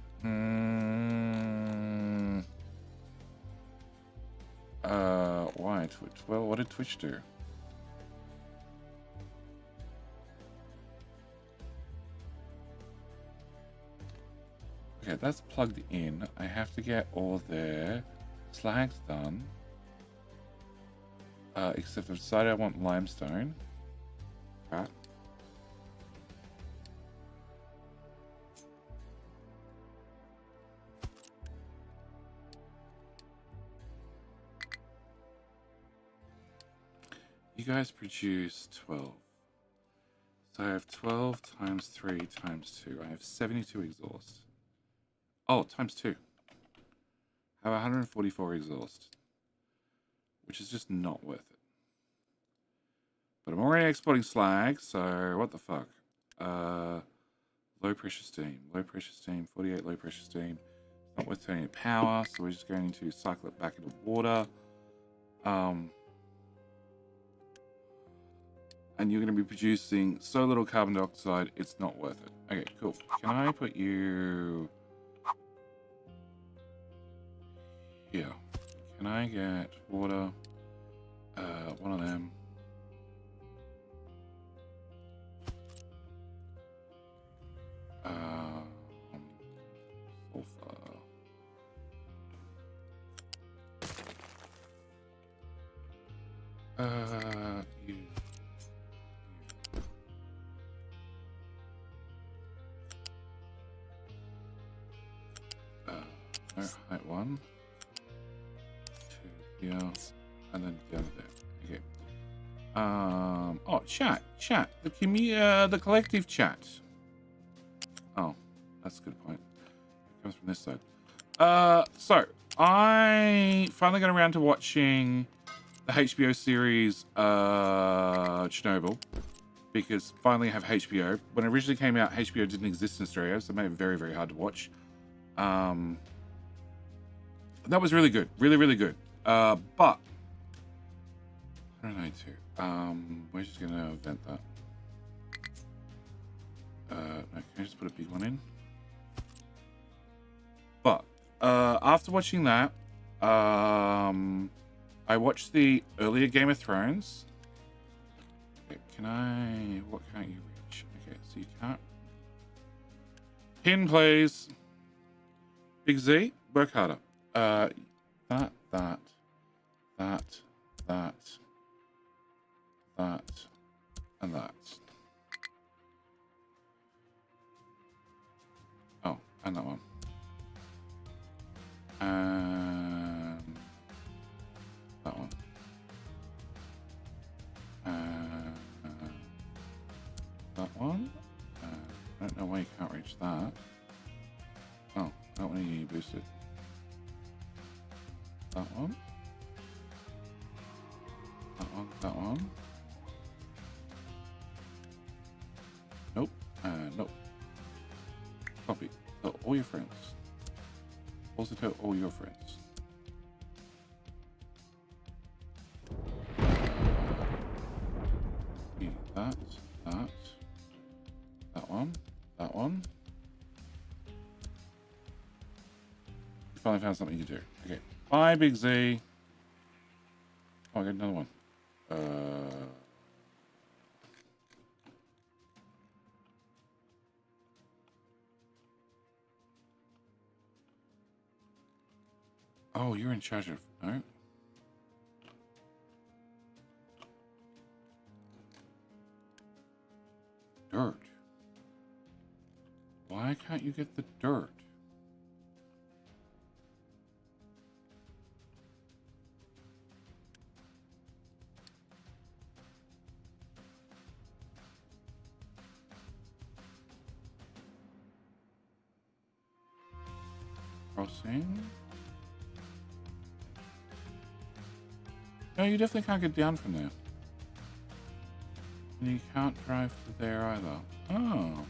Why Twitch? Well, what did Twitch do? Okay, that's plugged in. I have to get all their slags done. Except I've decided I want limestone. Right. You guys produce 12. So I have 12 times 3 times 2. I have 72 exhaust. Oh, times 2. I have 144 exhaust. Which is just not worth it. But I'm already exporting slag, so what the fuck? Low pressure steam. Low pressure steam, 48 low pressure steam. It's not worth turning it power, so we're just going to cycle it back into water. And you're going to be producing so little carbon dioxide, it's not worth it. Okay, cool. Can I put you here? Can I get water? One of them. Sulfur. You. No, height 1. 2 here. And then down there. Okay. Oh, chat. The collective chat. Oh, that's a good point. It comes from this side. So I finally got around to watching the HBO series Chernobyl, because finally I have HBO. When it originally came out, HBO didn't exist in Australia, so it made it very, very hard to watch. That was really good. Really, really good. But I don't know we're just gonna vent that. No, can I just put a big one in? But after watching that, I watched the earlier Game of Thrones. Okay, what can't you reach? Okay, so you can't. Pin, please. Big Z, work harder. That, and that. Oh, and that one. And that one. don't know why you can't reach that. Oh, I don't want to boost it. That one. That one, that one. Nope. Nope. Copy. So all your friends. Also tell all your friends. That, that. That one. That one. You finally found something you can do. Okay. Bye, Big Z. Oh, I got another one. Oh, you're in charge of... No? Dirt. Why can't you get the dirt? Crossing. No, you definitely can't get down from there. And you can't drive to there either. Oh.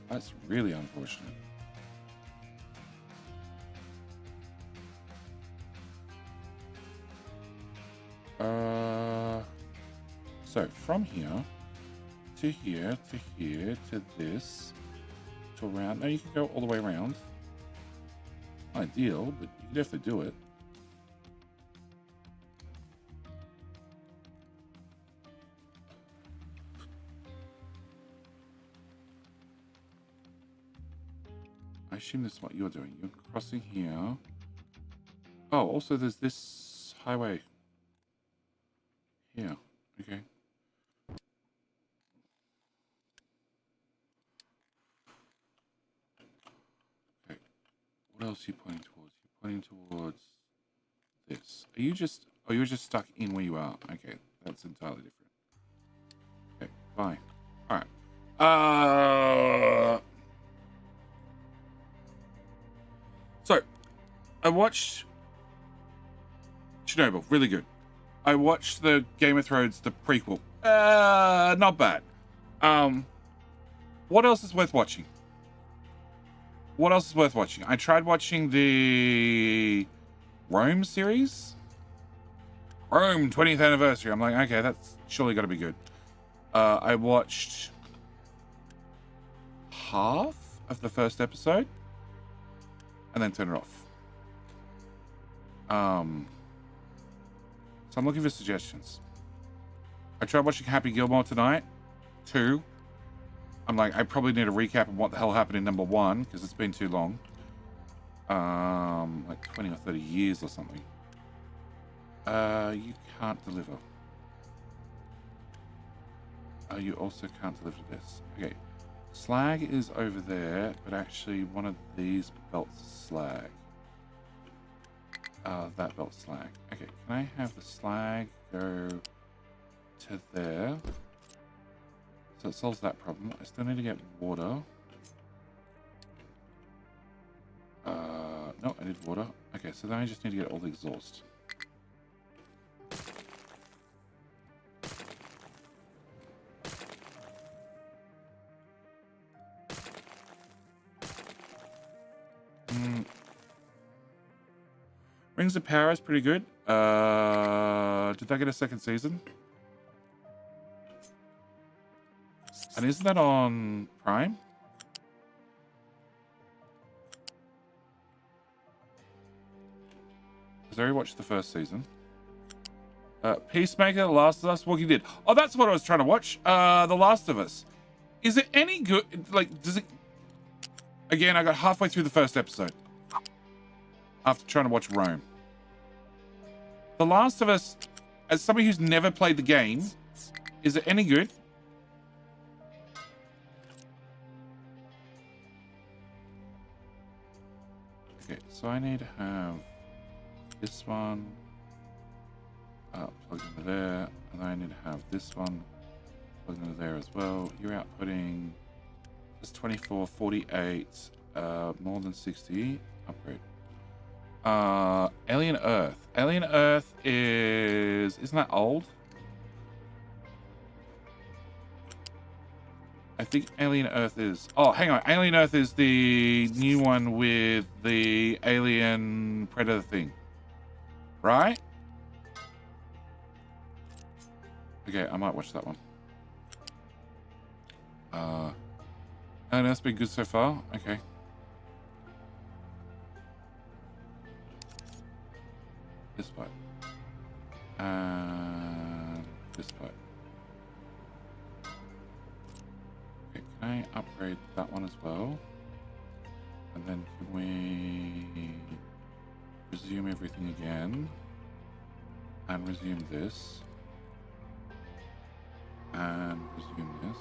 That's really unfortunate. So from here to here to here to this to around. Now you can go all the way around. Ideal, but you can definitely do it. I assume this is what you're doing. You're crossing here. Oh, also there's this highway here. Okay. Okay. What else are you pointing towards? You're pointing towards this. Are you just... Oh, you're just stuck in where you are. Okay. That's entirely different. Okay. Bye. Alright. So, I watched Chernobyl, really good. I watched the Game of Thrones, the prequel. Not bad. What else is worth watching? What else is worth watching? I tried watching the Rome series. Rome 20th anniversary. I'm like, okay, that's surely got to be good. I watched half of the first episode and then turn it off. So I'm looking for suggestions. I tried watching Happy Gilmore tonight, 2. I'm like, I probably need a recap of what the hell happened in number 1 because it's been too long. Like 20 or 30 years or something. You can't deliver. You also can't deliver this. Okay. Slag is over there, but actually one of these belts is slag. That belt's slag. Okay, can I have the slag go to there? So it solves that problem. I still need to get water. No, I need water. Okay, so then I just need to get all the exhaust. Rings of Power is pretty good. Did that get a second season? And isn't that on Prime? Because I already watched the first season. Peacemaker, The Last of Us, Walking Dead. Oh, that's what I was trying to watch. The Last of Us. Is it any good? Like, does it... Again, I got halfway through the first episode. After trying to watch Rome. The Last of Us, as somebody who's never played the game, is it any good? Okay, so I need to have this one plugged into there, and then I need to have this one plugged into there as well. You're outputting It's 24, 48, more than 60. Upgrade. Alien Earth. Alien Earth isn't that old? I think Alien Earth is. Oh, hang on. Alien Earth is the new one with the alien predator thing. Right? Okay, I might watch that one. Alien Earth's been good so far. Okay. This part. And this part. Okay, can I upgrade that one as well? And then can we resume everything again? And resume this. And resume this.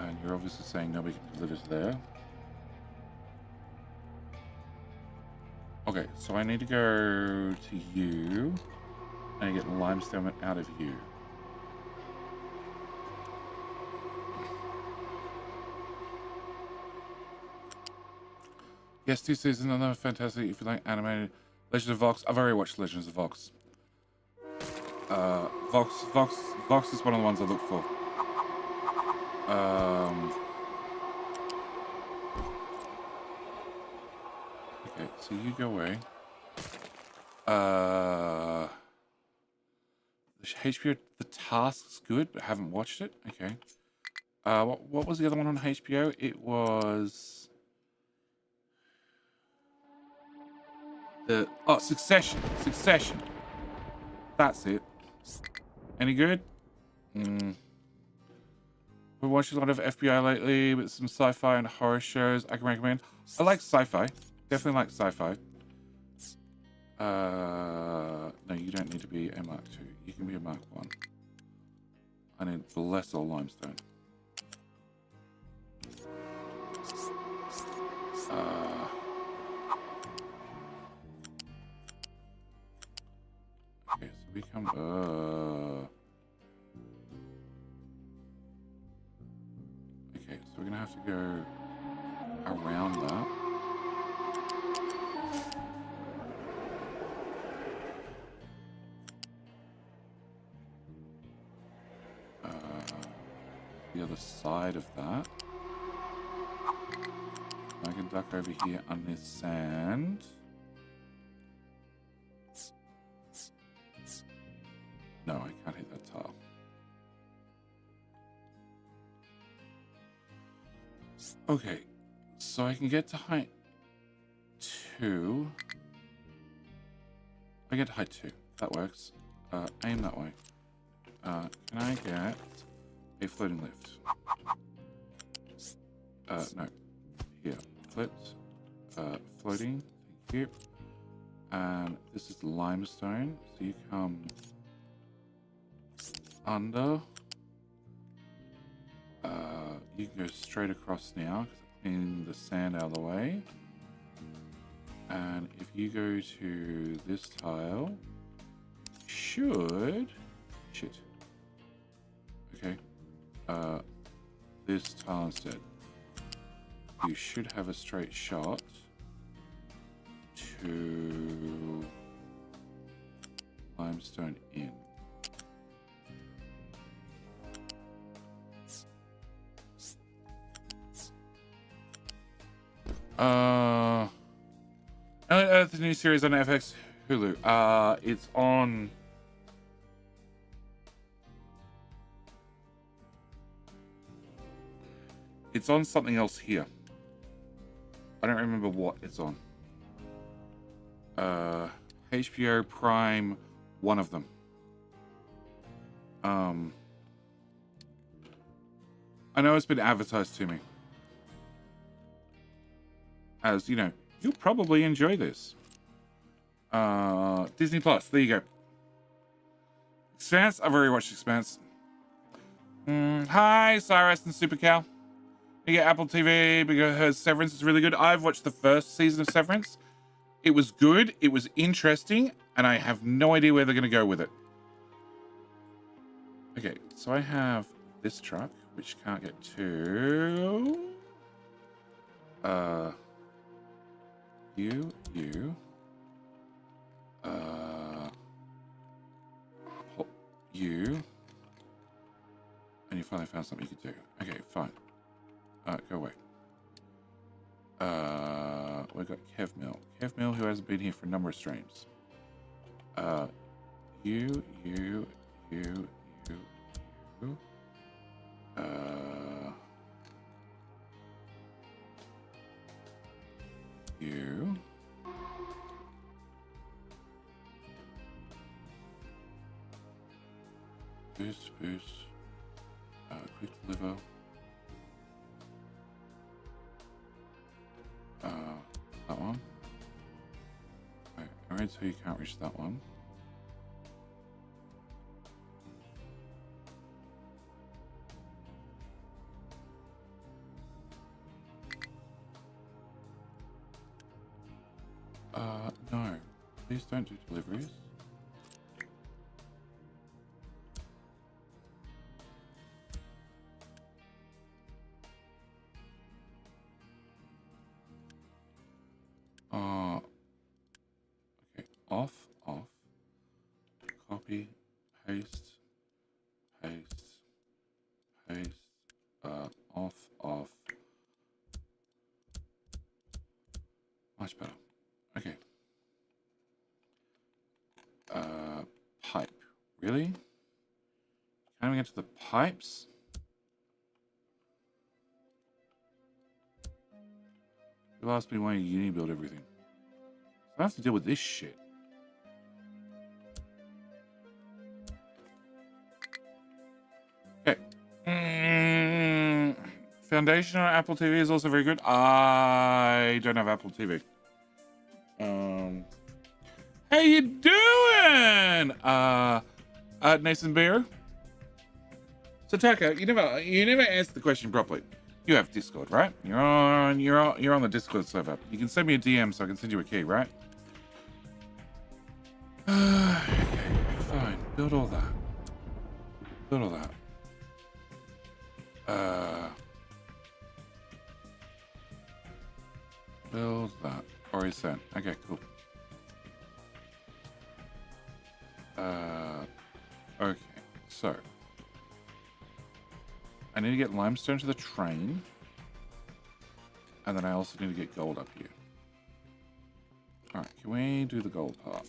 And you're obviously saying nobody can deliver to there. Okay, so I need to go to you and get limestone out of you. Yes, 2 seasons, another fantastic. If you like animated Legends of Vox, I've already watched Legends of Vox. Vox is one of the ones I look for. Okay, so you go away. The HBO, The Task's good, but haven't watched it. Okay. What was the other one on HBO? It was Succession. Succession. That's it. Any good? We've watched a lot of FBI lately, but some sci-fi and horror shows I can recommend. I like sci-fi. Definitely like sci-fi. No, you don't need to be a Mark II. You can be a Mark I. I need less old limestone. Okay, so we come. Okay, so we're gonna have to go around that. The other side of that. I can duck over here on this sand. No, I can't hit that tile. Okay, so I can get to height 2. I get to height 2. That works. Aim that way. Can I get a floating lift? No. Here. Flipped. Floating. Thank you. And this is limestone. So you come under. You can go straight across now because I'm cleaning the sand out of the way. And if you go to this tile, should... Shit. Okay. This tile instead. You should have a straight shot to limestone in. The new series on FX Hulu. It's on. It's on something else here. I don't remember what it's on. HBO Prime, one of them. I know it's been advertised to me. As, you know, you'll probably enjoy this. Disney Plus, there you go. Expanse, I've already watched Expanse. Hi, Cyrus and Super Cal. You get Apple TV because Severance is really good. I've watched the first season of Severance. It was good, it was interesting, and I have no idea where they're going to go with it. Okay, so I have this truck, which can't get to. You. You. And you finally found something you could do. Okay, fine. Go away. We've got Kev Mill. Kev Mill, who hasn't been here for a number of streams. You. You. Boost. Quick deliver. That one. Alright, so you can't reach that one. No. Please don't do deliveries. Okay. Off. Copy. Paste. Off. Much better. Okay. Pipe. Really? Can't we get to the pipes? You'll ask me why you uni build everything. So I have to deal with this shit. Okay. Foundation on Apple TV is also very good. I don't have Apple TV. How you doing? Nathan Bear. So Taka, you never answered the question properly. You have Discord, right? You're on the Discord server. You can send me a DM so I can send you a key, right? Okay, fine. Build all that. Build that. Already sent. Okay, cool. Okay, so I need to get limestone to the train, and then I also need to get gold up here. All right, can we do the gold part?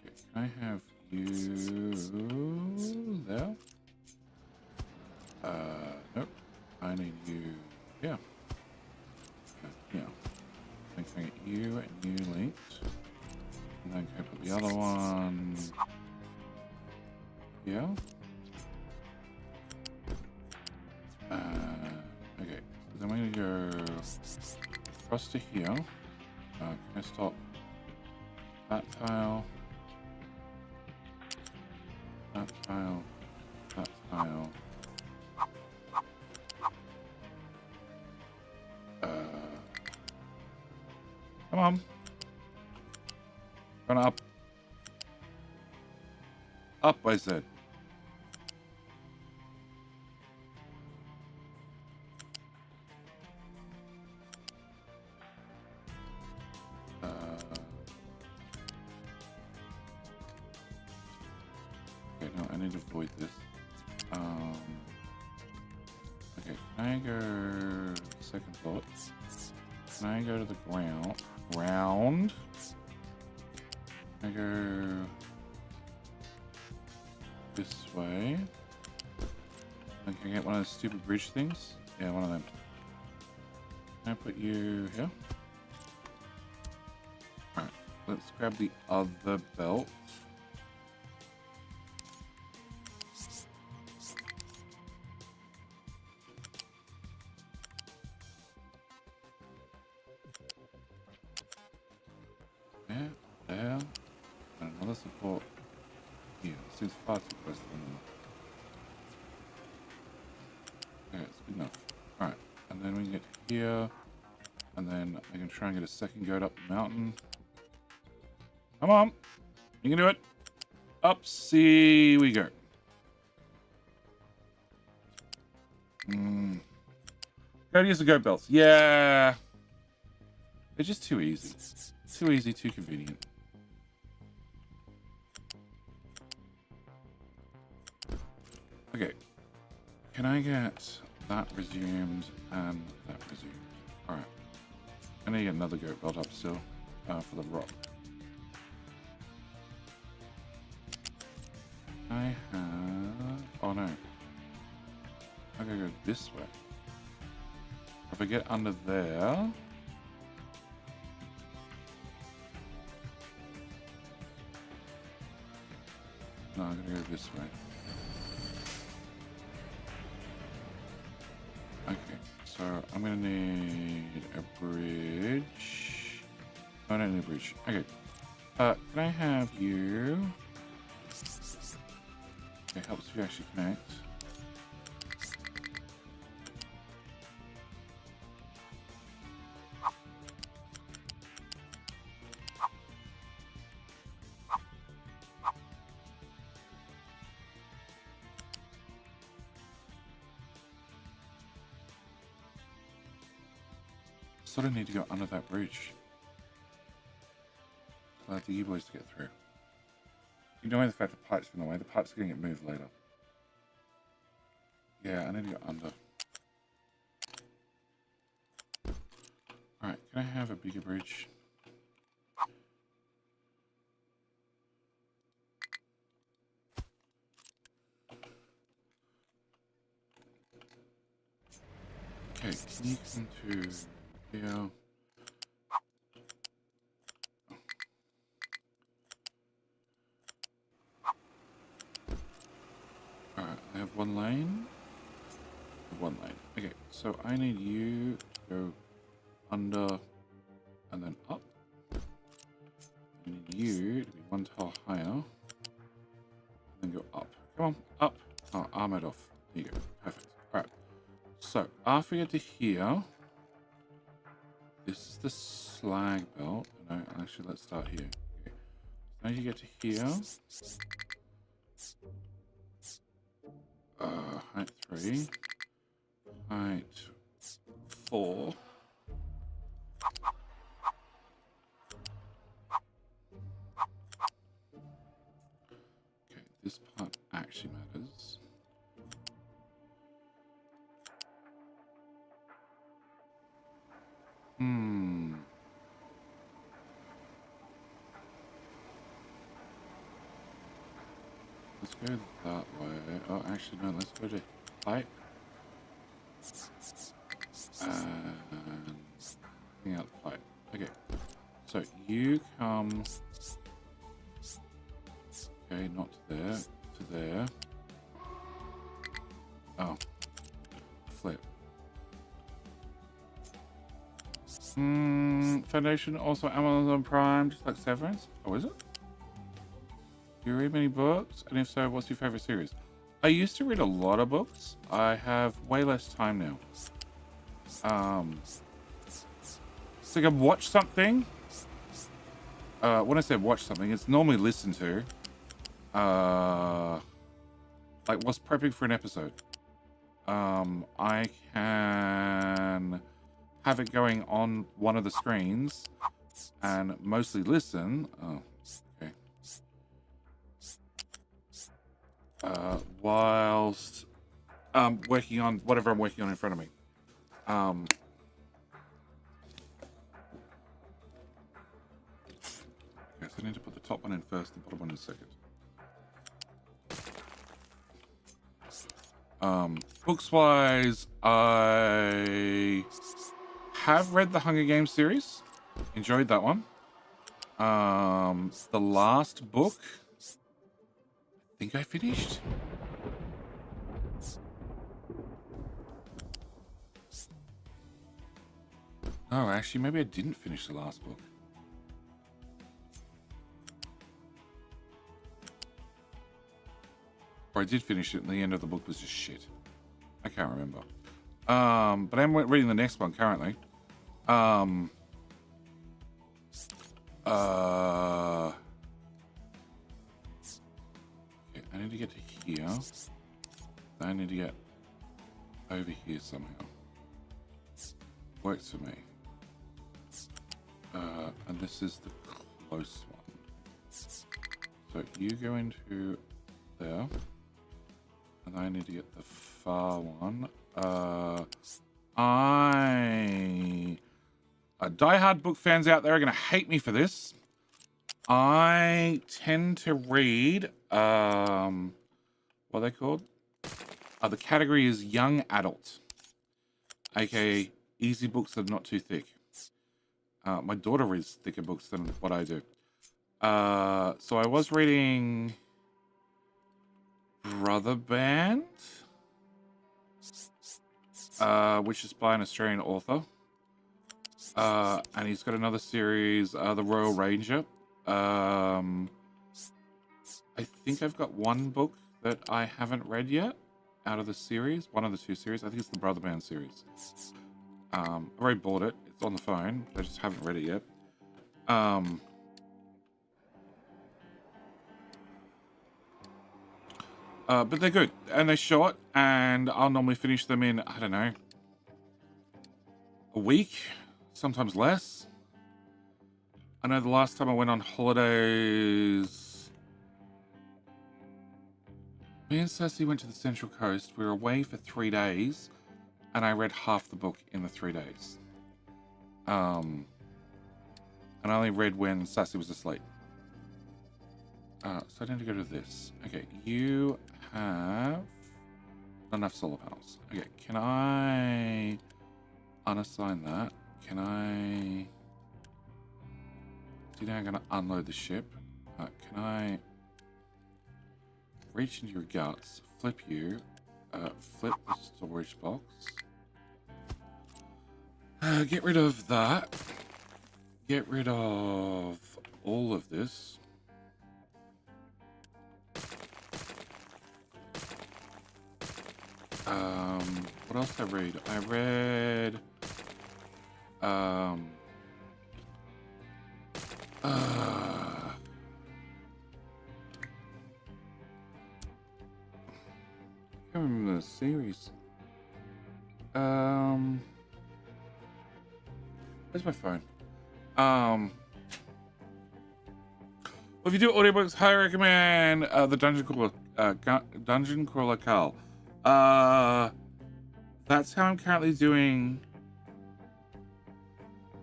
Okay, can I have you there? Nope. I need you here. Yeah. I can get you and you linked. And then can I put the other one here? Okay. So then we're gonna go across to here. Can I stop that tile? That tile. That tile. Come on. Run up. Up, I said. Okay, no, I need to avoid this. Okay, can I go second thought? Can I go to the ground? Can I go this way? And can I get one of those stupid bridge things? Yeah, one of them. Can I put you here? Alright, let's grab the other belt. There. And another support here. This seems far too close to them. Okay, it's good enough. Alright, and then we can get here. And then I can try and get a second goat up the mountain. Come on! You can do it! Upsy we go. Gotta use the goat belts. Yeah. They're just too easy. Too easy, too convenient. Okay. Can I get that resumed and that resumed? Alright. I need to get another goat belt up still for the rock. I have... Oh no. I gotta go this way. If I get under there... No, I'm gonna go this way. Okay, so I'm gonna need a bridge. Oh, I don't need a bridge. Okay. Can I have you? Okay, helps if you actually connect. Sort of need to go under that bridge. Allow the U-boys to get through. Ignoring the fact the pipe's in the way, the pipe's going to get moved later. Yeah, I need to go under. Alright, can I have a bigger bridge? Okay, can you come to here? Alright, I have one lane. One lane. Okay, so I need you to go under and then up. I need you to be one tile higher. And then go up. Come on, up. Oh, armored off. There you go. Perfect. Alright. So, after we get to here, this is the slag belt. No, actually, let's start here. Okay. Now you get to here. Height 3. Height 4. Okay, this part actually matters. Let's go that way. Oh, actually, no, let's go to height. And bring out the pipe. Okay, so you come. Okay, not to there, to there. Oh, flip. Foundation, also Amazon Prime, just like Severance. Oh, is it? Do you read many books? And if so, what's your favorite series? I used to read a lot of books. I have way less time now. It's like I've watched something. When I say watch something, it's normally listened to. Like was prepping for an episode. I can have it going on one of the screens and mostly listen. Oh, okay. Whilst working on whatever I'm working on in front of me. Okay, so I need to put the top one in first, the bottom one in second. Books wise, I have read the Hunger Games series. Enjoyed that one. The last book, I think I finished. Oh, actually, maybe I didn't finish the last book. Or I did finish it and the end of the book was just shit. I can't remember. But I'm reading the next one currently. need to get to here. I need to get over here somehow. Works for me. And this is the close one. So you go into there. And I need to get the far one. Diehard book fans out there are going to hate me for this. I tend to read, what are they called? The category is young adult. AKA easy books that are not too thick. My daughter reads thicker books than what I do. So I was reading Brother Band, which is by an Australian author. And he's got another series, The Royal Ranger. I think I've got one book that I haven't read yet out of the series. One of the two series. I think it's the Brother Band series. I've already bought it. It's on the phone. I just haven't read it yet. But they're good. And they're short. And I'll normally finish them in, I don't know, a week. Sometimes less. I know the last time I went on holidays, me and Sassy went to the Central Coast. We were away for 3 days, and I read half the book in the 3 days. And I only read when Sassy was asleep. So I need to go to this. Okay, you have not enough solar panels. Okay, can I unassign that? Can I... You know I'm going to unload the ship. Can I reach into your guts, flip you, flip the storage box, get rid of that, get rid of all of this. What else did I read? I read... I can't remember the series. Where's my phone? Well, if you do audiobooks, highly recommend the Dungeon Crawler Carl. That's how I'm currently doing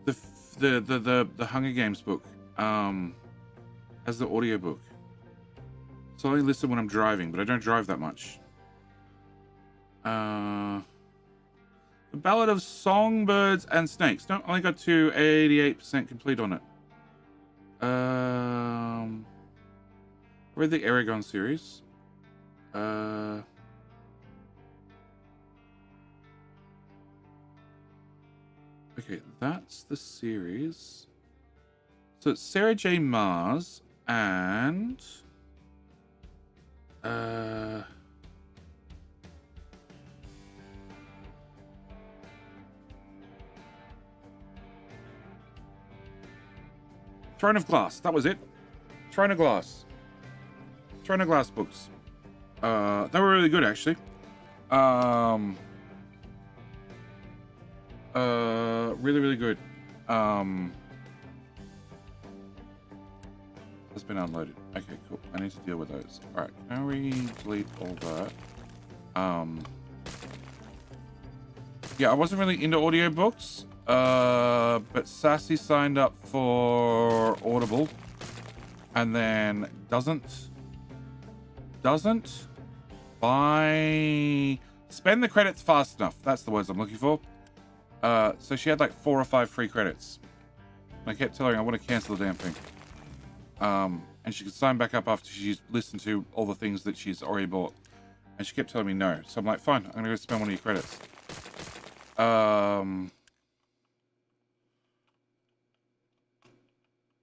the Hunger Games book as the audiobook. So I only listen when I'm driving, but I don't drive that much. The Ballad of Songbirds and Snakes. No, only got to 88% complete on it. I read the Aragon series. Okay, that's the series. So it's Sarah J. Maas and Throne of Glass. That was it. Throne of Glass. Throne of Glass books. They were really good, actually. Really, really good. Has been unloaded. Okay, cool. I need to deal with those. All right, now we delete all that. Yeah, I wasn't really into audiobooks, but Sassy signed up for Audible, and then doesn't spend the credits fast enough. That's the words I'm looking for. So she had like 4 or 5 free credits. And I kept telling her I want to cancel the damn thing. And she could sign back up after she's listened to all the things that she's already bought. And she kept telling me no. So I'm like, fine, I'm going to go spend one of your credits.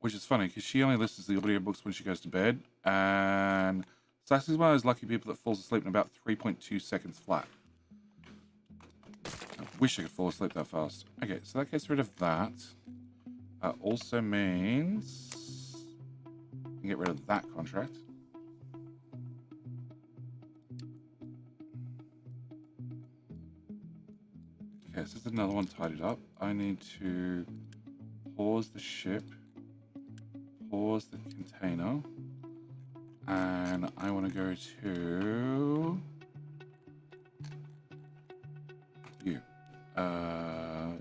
Which is funny, because she only listens to the audiobooks when she goes to bed. And Sassy's one of those lucky people that falls asleep in about 3.2 seconds flat. I wish I could fall asleep that fast. Okay, so that gets rid of that. Also means I can get rid of that contract. Okay, so there's another one tidied up. I need to pause the ship, pause the container, and I want to go to you.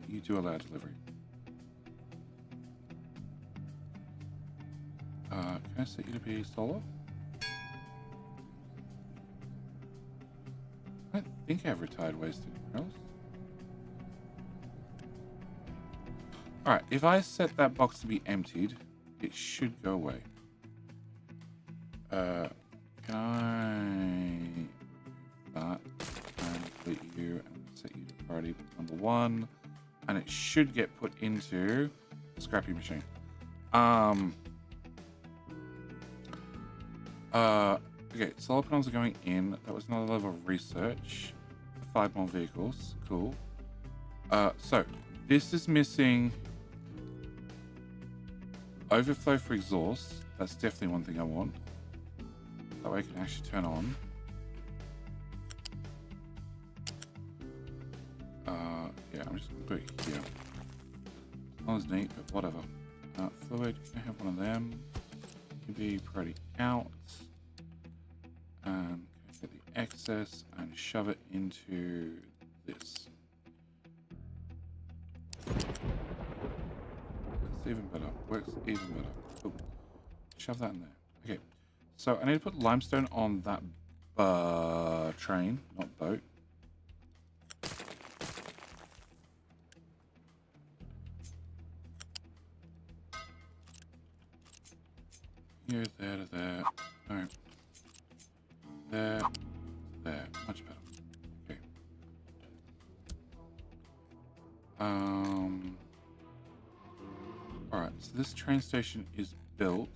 You do allow delivery. Can I set you to be solar? I don't think I've retired waste anywhere else. Alright, if I set that box to be emptied, it should go away. Can I that and put you and set you to priority number 1, and it should get put into the scrappy machine. Okay, solar panels are going in. That was another level of research. 5 more vehicles. Cool. So this is missing overflow for exhaust. That's definitely one thing I want. That way I can actually turn on. Yeah, I'm just gonna put it here. Not as neat, but whatever. Fluid, can I have one of them? Be priority out. And get the excess and shove it into this. That's even better. Works even better. Cool. Shove that in there. Okay. So I need to put limestone on that train, not boat. Here, there to there. Alright. There. There. Much better. Okay. Alright, so this train station is built.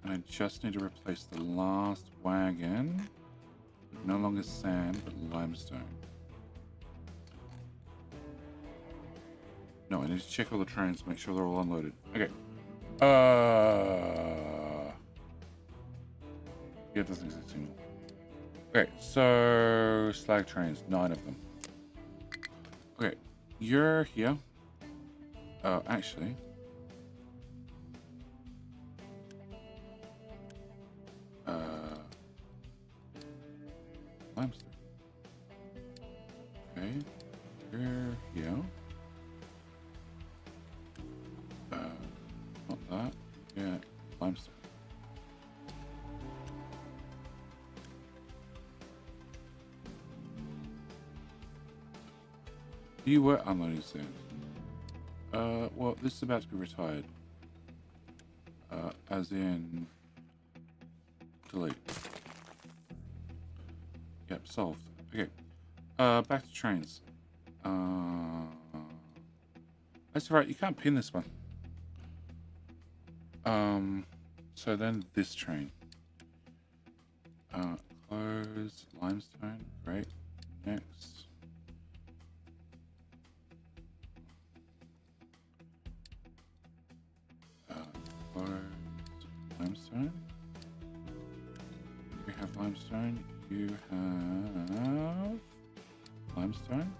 And I just need to replace the last wagon. No longer sand, but limestone. No, I need to check all the trains, make sure they're all unloaded. Okay. Yeah, it doesn't exist anymore. Okay, so slag trains, 9 of them. Okay, you're here. Actually. Limestone. Okay, you're here. Not that. Yeah, limestone. You were unloading sand. Well, this is about to be retired. As in delete. Yep, solved. Okay. Back to trains. That's right, you can't pin this one. So then this train. Close limestone. Great. Next. Close limestone. You have limestone. You have limestone.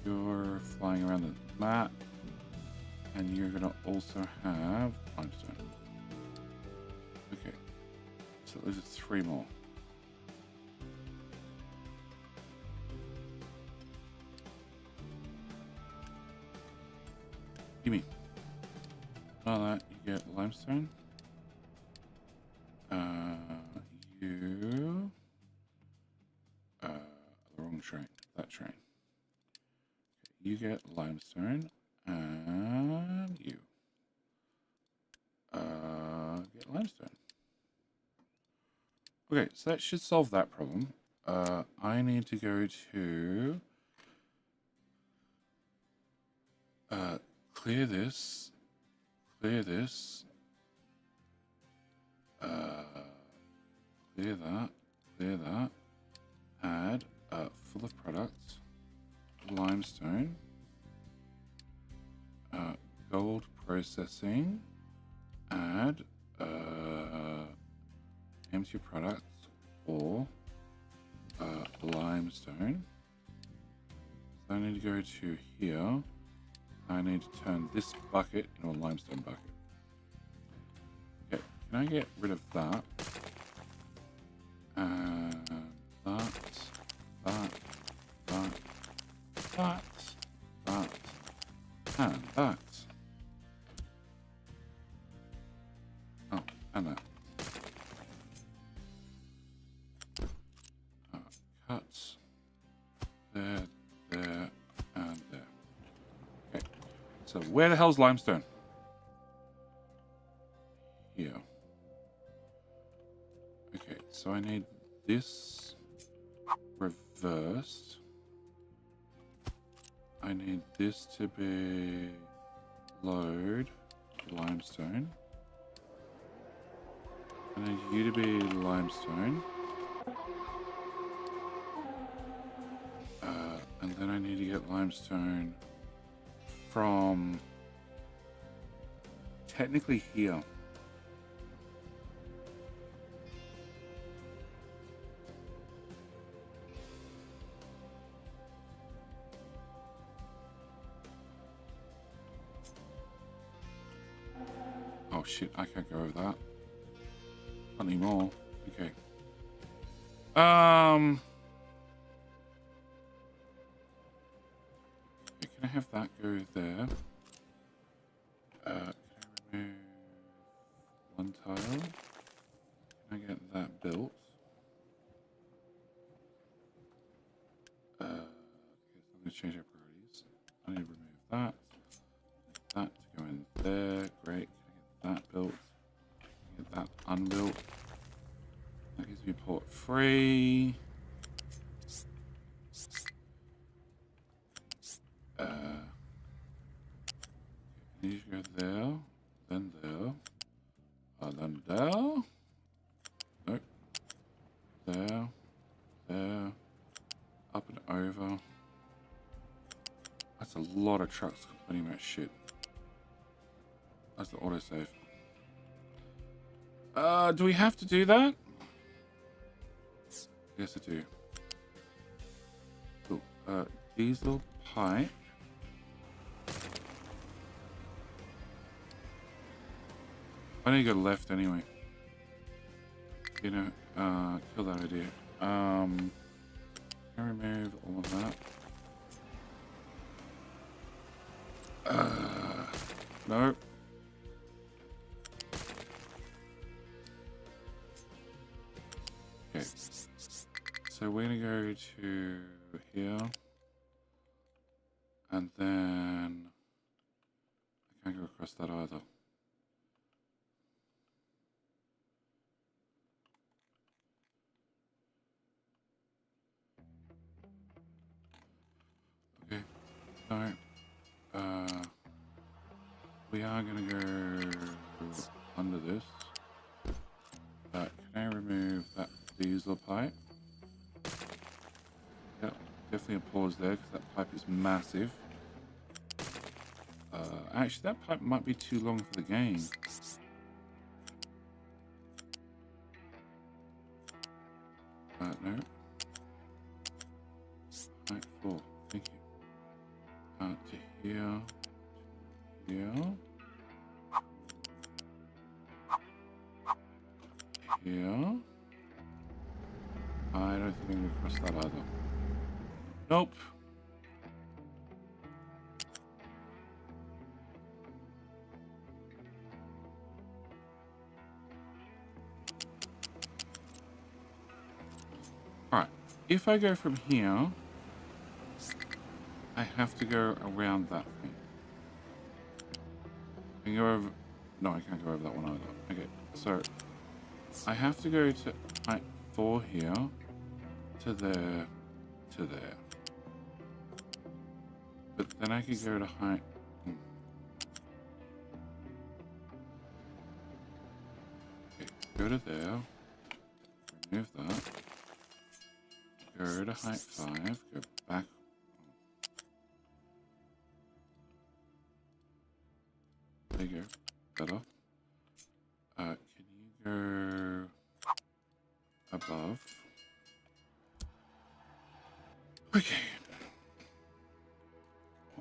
You're flying around the map, and you're gonna also have limestone. Okay, so there's 3 more. Gimme. All that, you get limestone. You the wrong train. That train. You get limestone, and you get limestone. Okay, so that should solve that problem. I need to go to clear this, clear this, clear that, add full of products, limestone, gold processing, add empty products, or limestone. So I need to go to here. I need to turn this bucket into a limestone bucket. Okay, can I get rid of that? And that, and that. Oh, and that. Cuts. There, and there. Okay. So where the hell's limestone? Here. Okay, so I need this reversed. I need this to be load limestone. I need you to be limestone. And then I need to get limestone from technically here. Oh shit, I can't go over that. Not anymore. Okay. Can I have that go there? Can I remove one tile? Can I get that built? Okay, so I'm going to change our priorities. I need to remove that. That to go in there. Great. Can I get that built? Can I get that unbuilt? That gives me port 3. You go there, then there, then there. Nope. There, up and over. That's a lot of trucks complaining about shit. That's the autosave. Do we have to do that? Yes, I do. Cool. Diesel pipe. I need to go left anyway. You know, kill that idea. Can I remove all of that? No. Okay. So we're gonna go to here. And then I can't go across that either. Okay, so we are gonna go under this. Can I remove that diesel pipe? Yep, definitely a pause there because that pipe is massive. Actually, that pipe might be too long for the game. No. Pipe 4, thank you. To here, to here. Here. I don't think I'm going to cross that either. Nope. Alright. If I go from here, I have to go around that thing. I can go over... No, I can't go over that one either. Okay, so... I have to go to height 4 here, to there, to there. But then I could go to height... Okay, go to there, remove that, go to height 5, go back. There you go, better. Can you go above?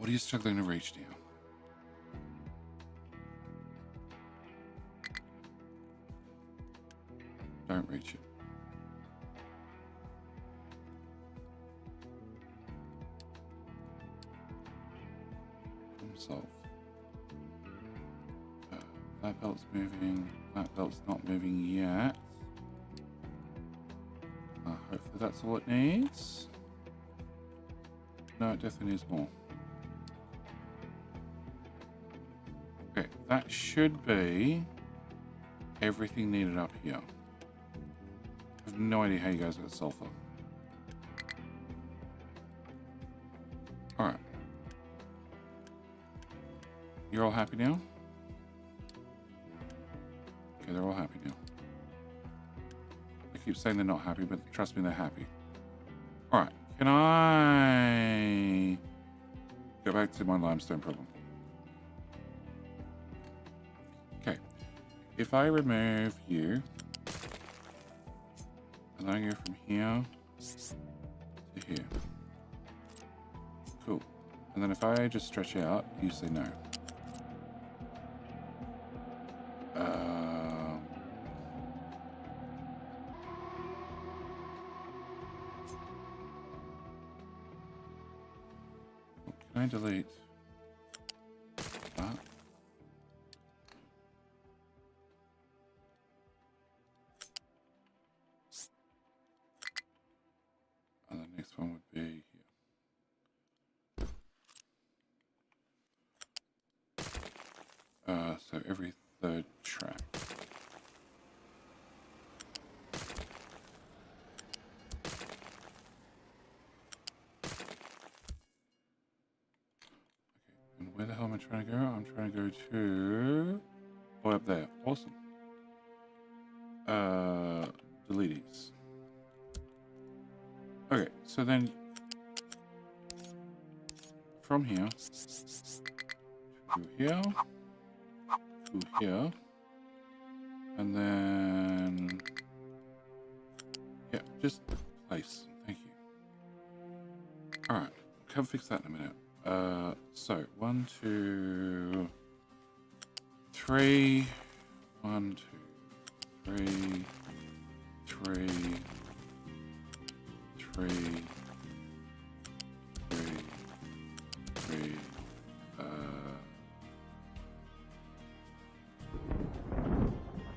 What are you struggling to reach now? Don't reach it. Problem solved. That belt's moving. That belt's not moving yet. Hopefully that's all it needs. No, it definitely needs more. Okay, that should be everything needed up here. I have no idea how you guys got sulfur. Alright. You're all happy now? Okay, they're all happy now. They keep saying they're not happy, but trust me, they're happy. Alright, can I go back to my limestone problem? Okay, if I remove you, and then I go from here to here. Cool. And then if I just stretch out, you say no. Can I delete that? And the next one would be here. So every third track. And where the hell am I trying to go? I'm trying to go to way up there. Awesome. Delete these. Okay, so then from here to here to here, and then yeah, just place. Thank you. All right, come fix that in a minute. So 1, 2, 3. 1, 2, 3, 3, 3, 3, 3.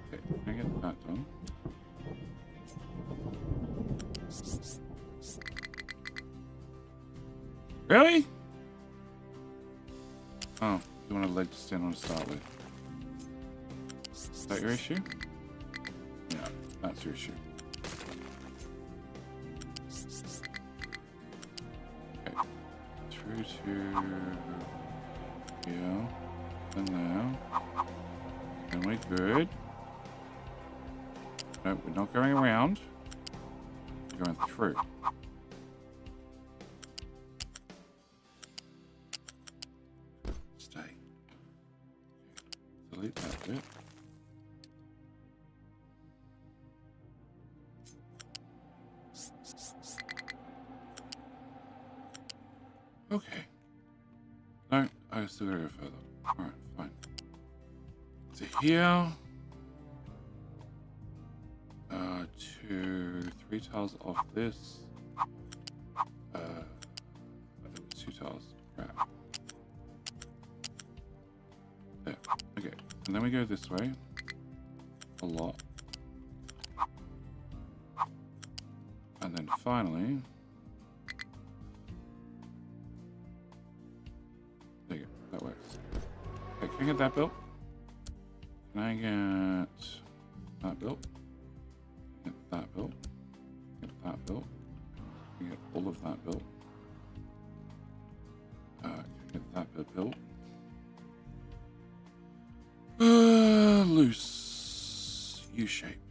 Okay, can I get that done? Really? Oh, you want a leg to stand on to start with. Is that your issue? Yeah, that's your issue. Okay. Through to here. And now. And we're good. No, we're not going around. We're going through. Stay. Okay. Delete that bit. Okay. No, I still gotta go further. Alright, fine. To here. 2, 3 tiles off this. 2 tiles. Crap. There. Okay. And then we go this way. A lot. And then finally. There you go. That works. Okay, can I get that built? Can I get that built? Get that built. Get that built. Can I get all of that built? Can I get that bit built? Loose U-shape.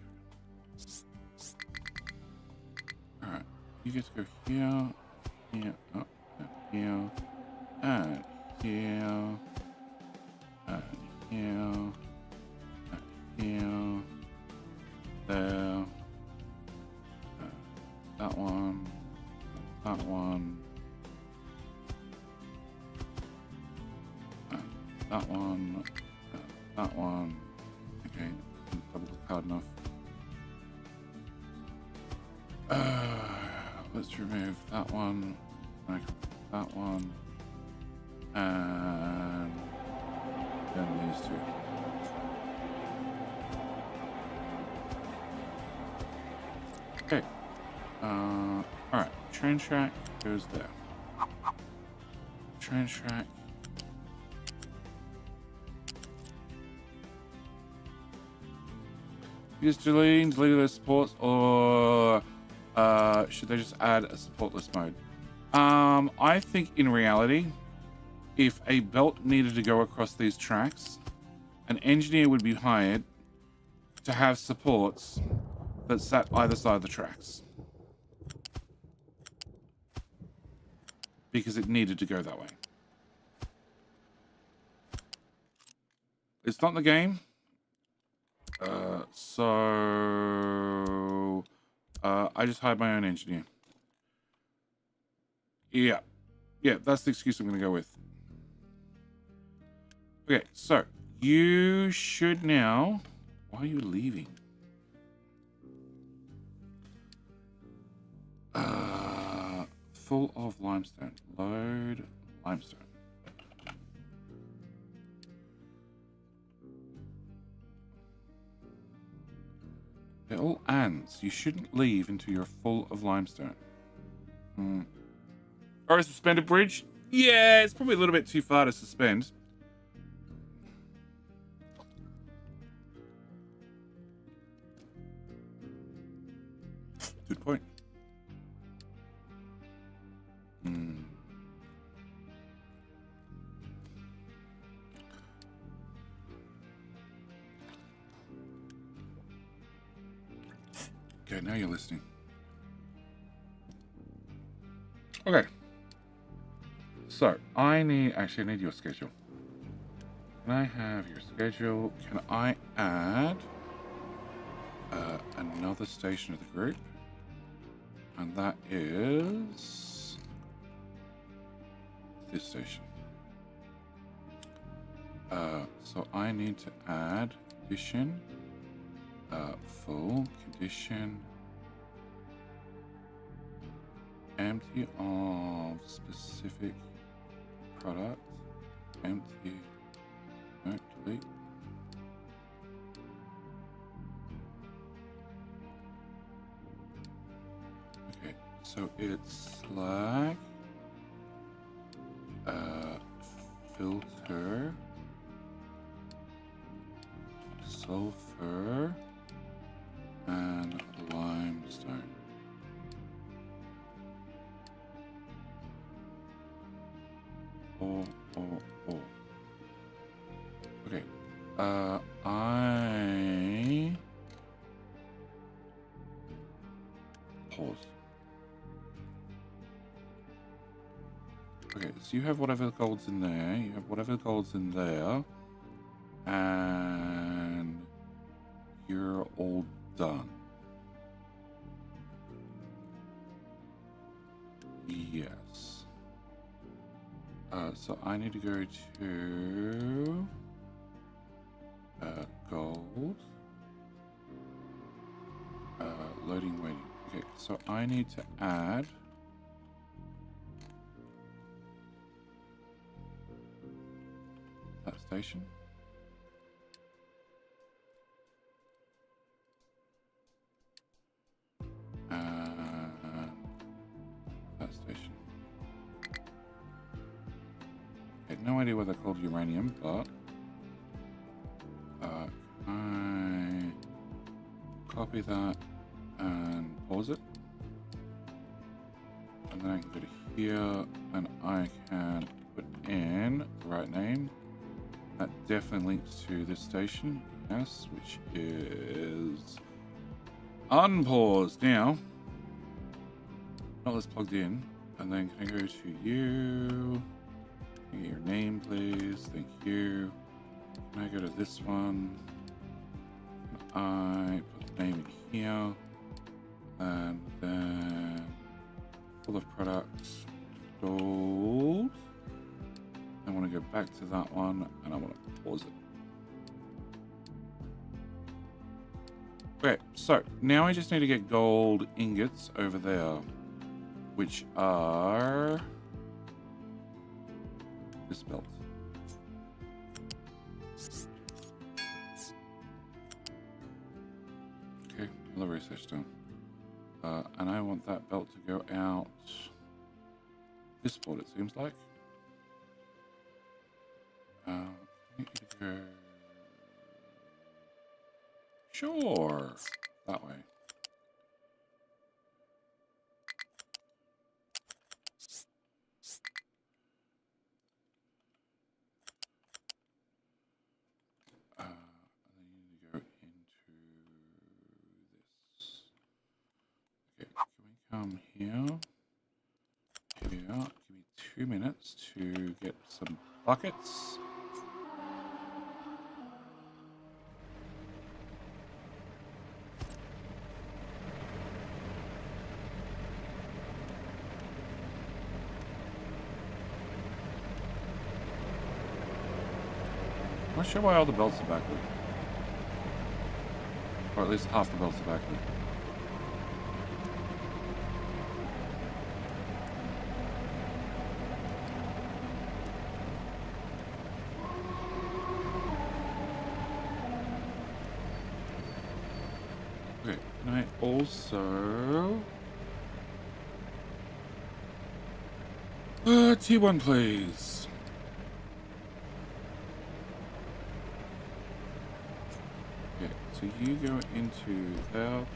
Alright, you get to go here, here, up, and here, and here, and here, and here, there, that one, that one, that one. Okay, double click hard enough. Let's remove that one, that one, and then these two. Okay. All right. Train track goes there. Train track. Use deleting those supports, or should they just add a supportless mode? I think in reality, if a belt needed to go across these tracks, an engineer would be hired to have supports that sat either side of the tracks. Because it needed to go that way. It's not in the game. So I just hired my own engineer. Yeah. Yeah, that's the excuse I'm going to go with. Okay, so you should now... Why are you leaving? Full of limestone. Load limestone. They're all ants. You shouldn't leave until you're full of limestone. Or a suspended bridge? Yeah, it's probably a little bit too far to suspend. Good point. Okay, now you're listening. Okay. So, I need your schedule. Can I have your schedule? Can I add another station of the group? And that is this station. So I need to add condition, full condition, empty of specific product, empty, no, delete. Okay, so it's slag, filter, sulfur, and limestone. Okay. I pause. Okay, so you have whatever gold's in there. You have whatever gold's in there. And you're all done. Yes. So I need to go to gold. Loading, waiting. Okay, so I need to add that station. That station. Okay, no idea what they're called uranium, but I copy that and pause it. And then I can go to here and I can put in the right name. That definitely links to this station, yes, which is unpaused now. Not that's plugged in. And then can I go to you? Can I get your name, please? Thank you. Can I go to this one? I put the name in here. And then full of products. Gold. I want to to go back to that one, and I want to pause it. Okay, so now I just need to get gold ingots over there, which are this belt. Okay, another research done. And I want that belt to go out this port, it seems like. Need to go... Sure, that way. And then you need to go into this. Okay, can we come here? Here, give me 2 minutes to get some buckets. I'm not sure why all the belts are backward. Or at least half the belts are backward. Okay, can I also... T1 please. Okay, so you go into there.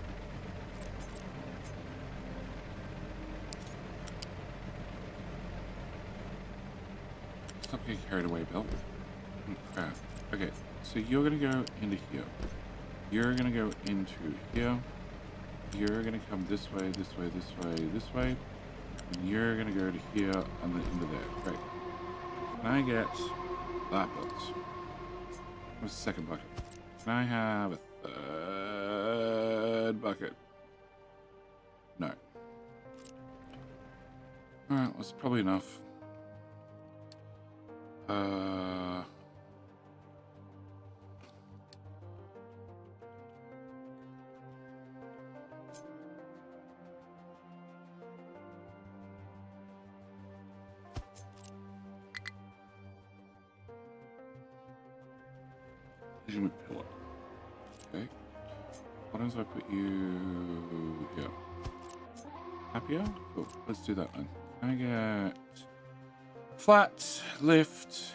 Stop getting carried away, Bill. Oh, crap. Okay, so you're gonna go into here. You're gonna go into here. You're gonna come this way, this way, this way, this way. And you're gonna go to here and then into there. Great. Can I get that built? What's the second bucket? Can I have a third bucket? No. Alright, that's probably enough. Pillar. Okay. Why don't I put you here? Happier? Cool. Let's do that then. Can I get flat lift?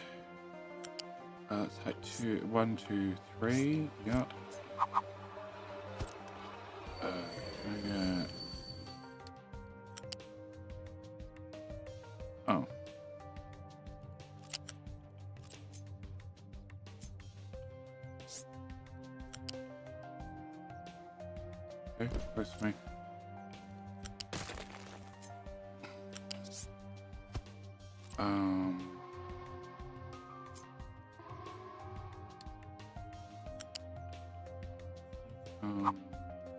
Let's hit 2, 1, 2, 3. Yeah. Can I get? Oh. Okay, close to me.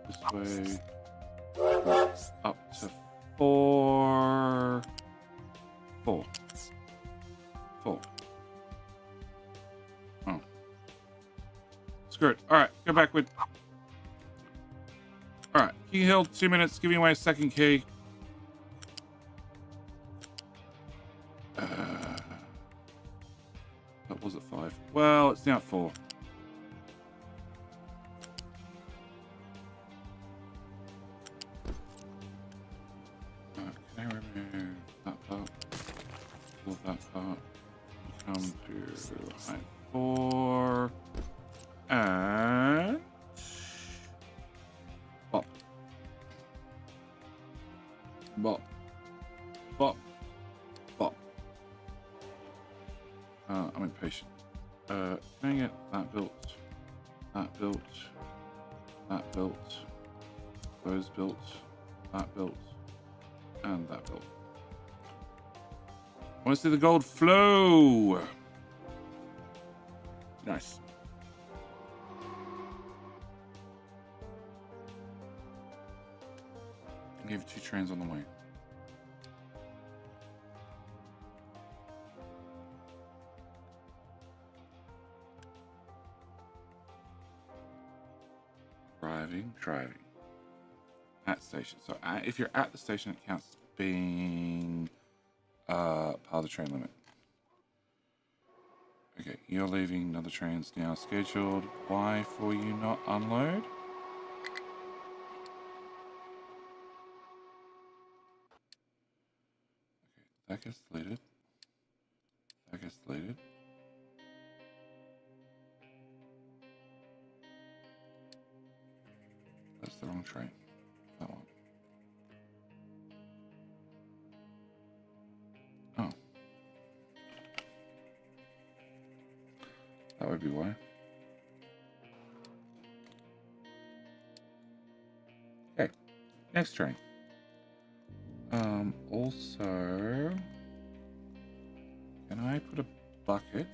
This way up to 4. Oh, screw it. All right, go back with. All right, key held 2 minutes. Give me my second key. That was at 5. Well, it's now at 4. Can I remove that part? Pull that part. Come to height 4. And... Bop. Bop. Bop. Bop. I'm impatient. Can I get that built? That built. That built. Those built. That built. And that built. I want to see the gold flow. Nice. I gave 2 trains on the way. Driving. At station. So if you're at the station, it counts as being part of the train limit. Okay, you're leaving. Another train's now scheduled. Why for you not unload? Okay, that gets deleted. That gets deleted. That's the wrong train. That one. Oh. That would be why. Okay. Next train. Also, can I put a bucket?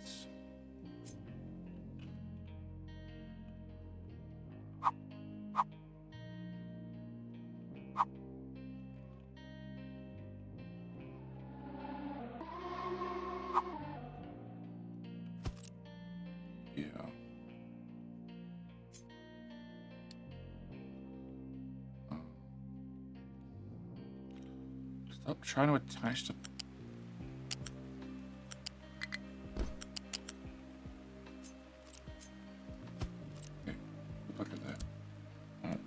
Yeah. Stop trying to attach the... Okay, look at that.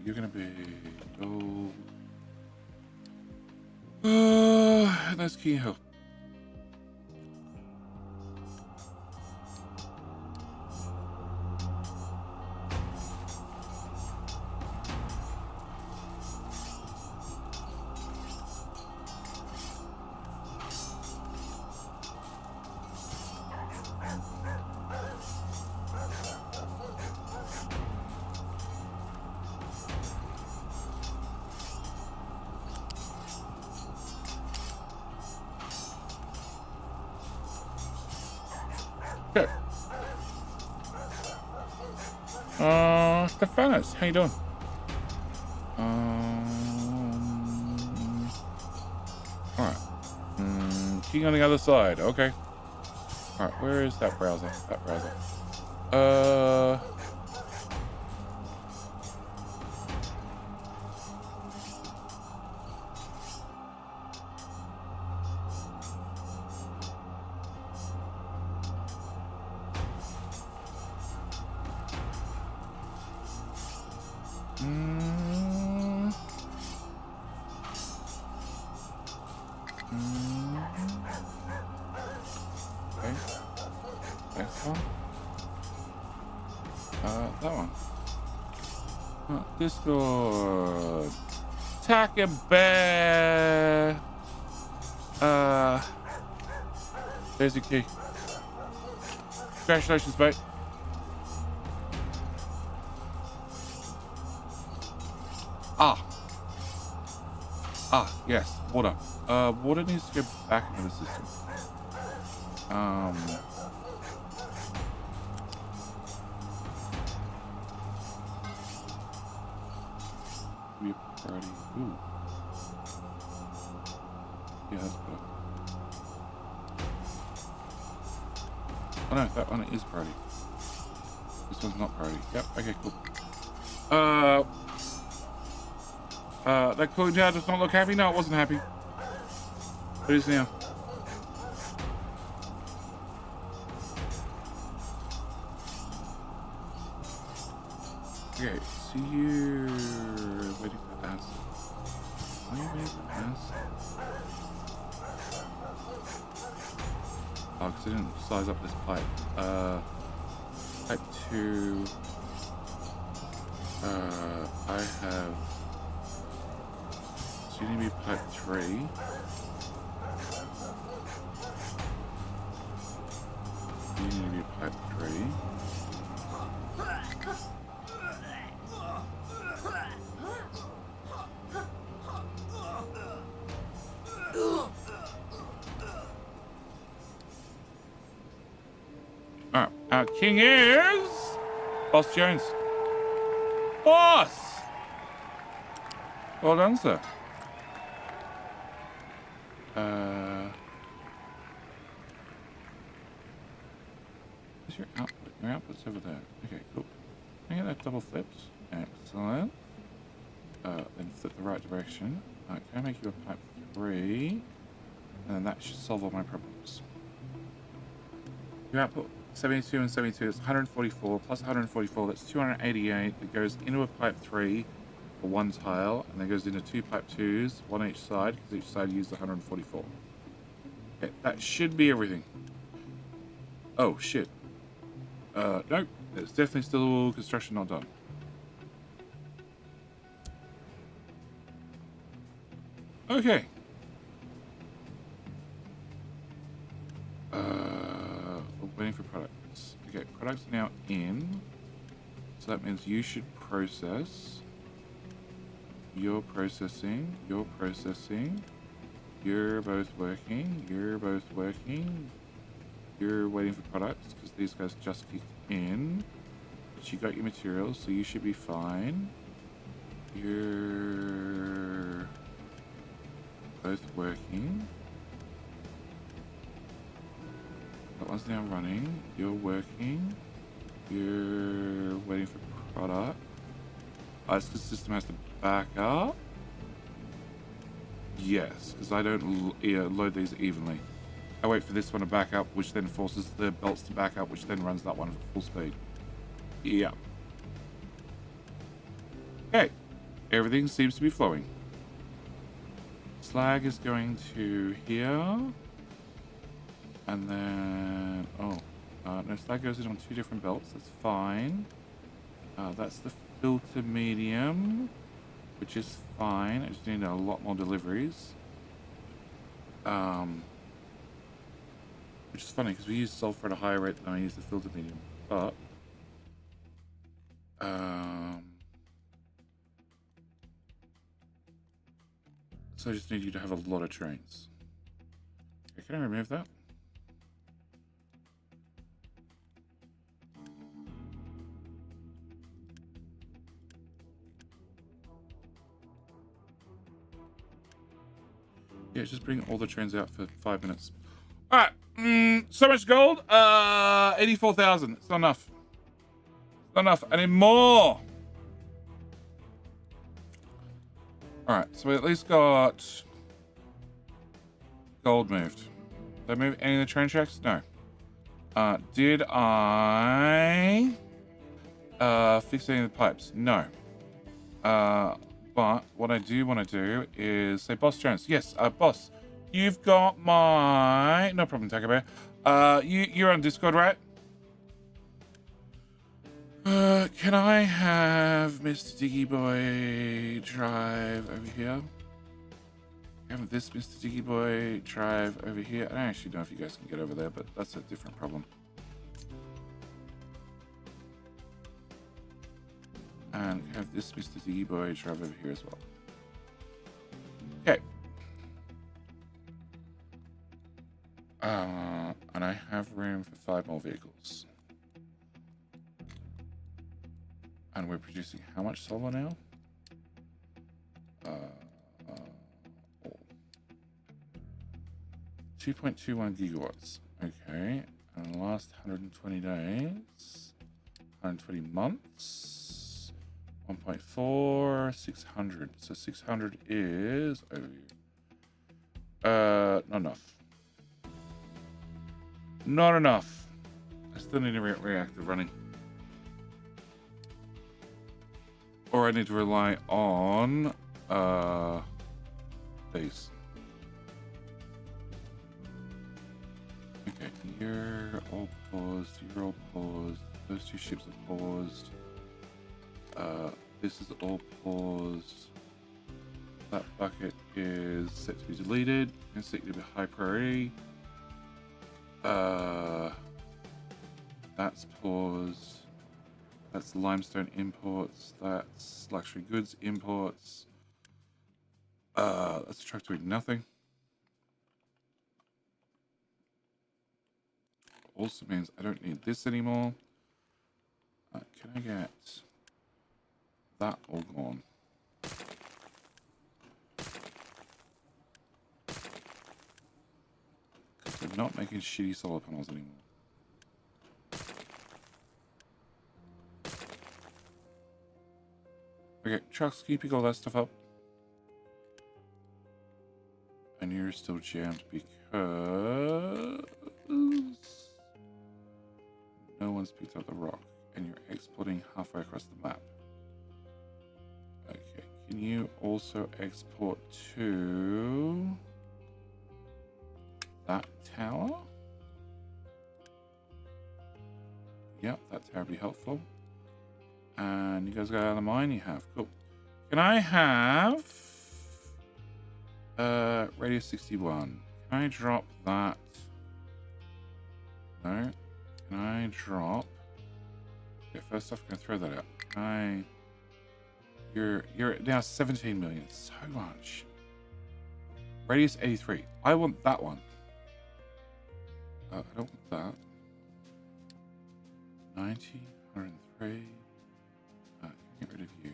You're gonna be gold. That's key help. Good. Stephanos, how you doing? Alright. King on the other side, okay. Alright, where is that browser? That browser. Okay. Next one. That one. Discord. Taka Bear. There's the key. Congratulations, mate. Yes, water. Water needs to go back into the system. Be a priority. Ooh. Yeah, that's better. Oh no, that one is priority. This one's not priority. Yep, okay, cool. That cooling tower does not look happy? No, it wasn't happy. It is now. Okay, see you waiting for acid. Are you waiting for acid? Oh, because I didn't size up this pipe. Pipe 2. I have... So you need to be pipe 3. You need to be pipe 3. Alright, our king is... Boss Jones. Boss! Well done, sir. Where's your output? Your output's over there. Okay, cool. Can I get that double flips? Excellent. Then flip the right direction. Can I make you a pipe 3? And then that should solve all my problems. Your output 72 and 72 is 144 plus 144, that's 288. That goes into a pipe 3 for one tile, and then goes into 2 pipe 2s, one each side, because each side used 144. Okay, that should be everything. Oh shit. Nope, there's definitely still construction not done. Okay. We're waiting for products. Okay, products are now in. So that means you should process. You're processing. You're processing. You're both working. You're both working. You're waiting for products because these guys just kicked in. But you got your materials, so you should be fine. You're both working. That one's now running. You're working. You're waiting for product. It's because the system has to back up. Yes, because I don't load these evenly. I wait for this one to back up, which then forces the belts to back up, which then runs that one at full speed. Yeah. Okay. Everything seems to be flowing. Slag is going to here. And then... Oh. No, slag goes in on 2 different belts. That's fine. That's the filter medium, which is fine. I just need a lot more deliveries. Which is funny because we use sulfur at a higher rate than I use the filter medium. But so I just need you to have a lot of trains. Okay, can I remove that? Yeah, just bring all the trains out for 5 minutes. All right, so much gold. 84,000. It's not enough. It's not enough. I need more. All right, so we at least got gold moved. Did I move any of the train tracks? No. Did I fix any of the pipes? No. But what I do want to do is say, boss Jones. Yes, boss. You've got my... No problem, Taco Bear. You're on Discord, right? Can I have Mr. Diggy Boy drive over here? Have this Mr. Diggy Boy drive over here? I don't actually know if you guys can get over there, but that's a different problem. And have this Mr. Diggy Boy drive over here as well. Okay. And I have room for 5 more vehicles. And we're producing how much solar now? 2.21 gigawatts. Okay. And the last 120 days, 120 months, 1.4, 600. So 600 is over here. Not enough. Not enough. I still need a reactor running. Or I need to rely on these. Okay, you're all paused, you're all paused, those 2 ships are paused. This is all paused. That bucket is set to be deleted. It's set to be high priority. That's paused. That's limestone imports. That's luxury goods imports. That's a truck doing nothing. Also means I don't need this anymore. Can I get that all gone? Because they're not making shitty solar panels anymore. Okay, trucks, can you pick all that stuff up? And you're still jammed because no one's picked up the rock, and you're exporting halfway across the map. Okay, can you also export to that tower? Yep, that tower would be helpful. And you guys got out of the mine? You have. Cool. Can I have radius 61? Can I drop that? No. Can I drop? Okay, first off, I'm gonna throw that out. Can I? You're now 17 million. So much. Radius 83. I want that one. I don't want that. 90, 103. Get rid of you.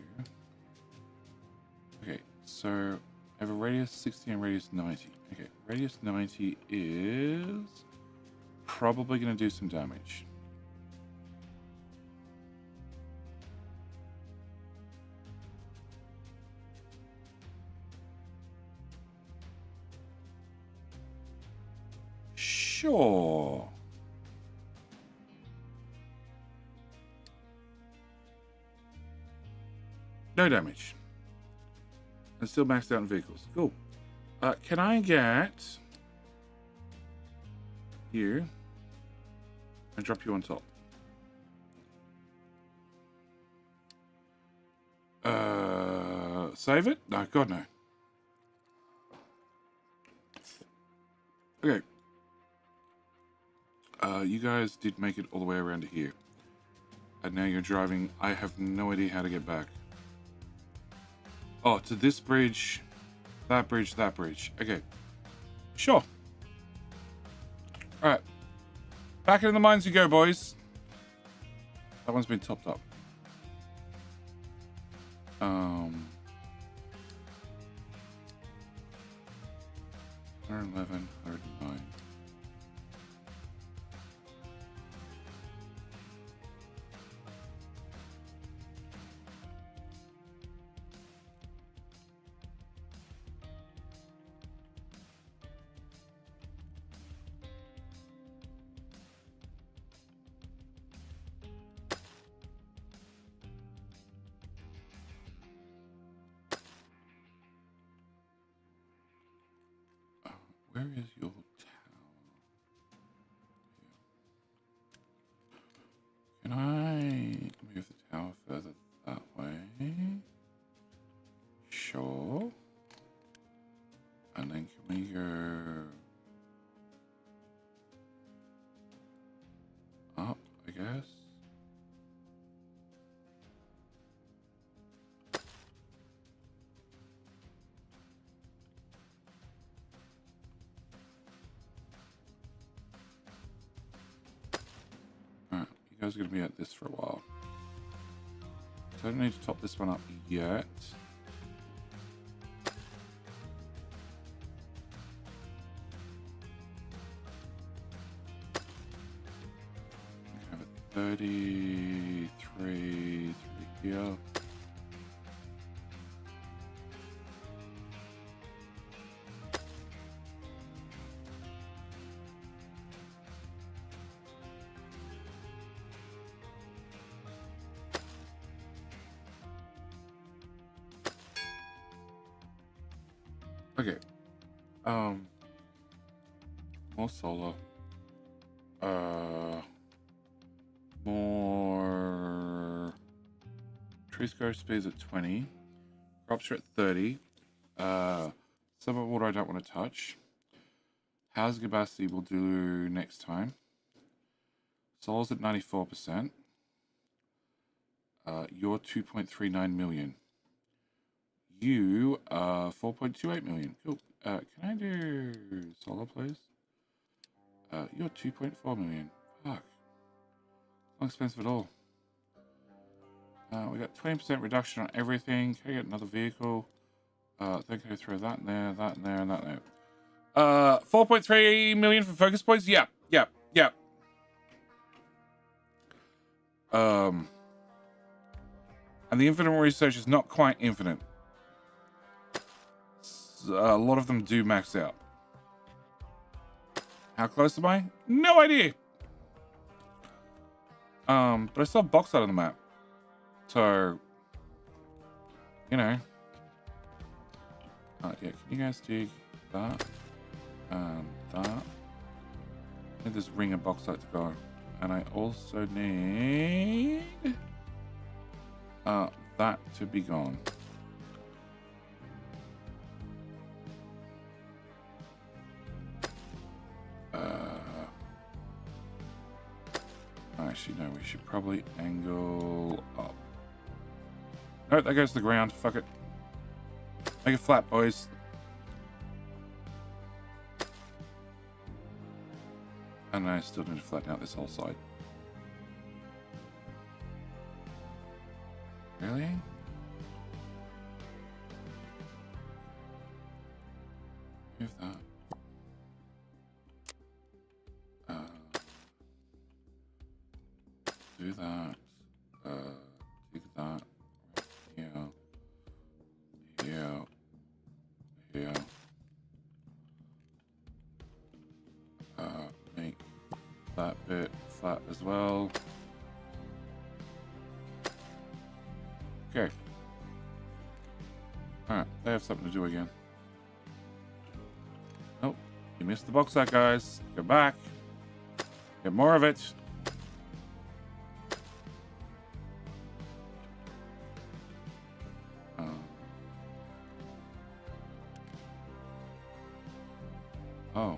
Okay, so I have a radius 60 and radius 90. Okay, radius 90 is probably going to do some damage. Sure. No damage. And still maxed out in vehicles. Cool. Can I get you and drop you on top? Save it? No, God, no. Okay. You guys did make it all the way around to here. And now you're driving. I have no idea how to get back. Oh, to this bridge, that bridge, that bridge. Okay. Sure. Alright. Back into the mines you go, boys. That one's been topped up. 111, 109. Where is your tower? Can I move the tower further that way? Sure. And then can we go up, I guess? Alright, you guys are going to be at this for a while. So I don't need to top this one up yet. I have a 33 through here. Okay. More solar. More tree growth speeds at 20. Crops are at 30. Summer water I don't want to touch. Housing capacity we'll do next time. Solar's at 94%. You're 2.39 million. You are 4.28 million. Cool. Can I do solar, please? You're 2.4 million. Fuck. Not expensive at all. We got 20% reduction on everything. Can I get another vehicle? Then can I throw that in there, that in there, and that in there? 4.3 million for focus points? Yeah, yeah, yeah. And the infinite research is not quite infinite. A lot of them do max out. How close am I? No idea. But I still have bauxite on the map. So, you know. Yeah, can you guys dig that? That. I need this ring of bauxite to go. And I also need that to be gone. Actually, no, we should probably angle up. No, that goes to the ground. Fuck it. Make it flat, boys. And I still need to flatten out this whole side. Really? Move that. Do that. Dig that. Here. Here. Here. Make that bit flat as well. Okay. Alright, they have something to do again. Nope. You missed the bauxite, guys. Go back. Get more of it. Oh.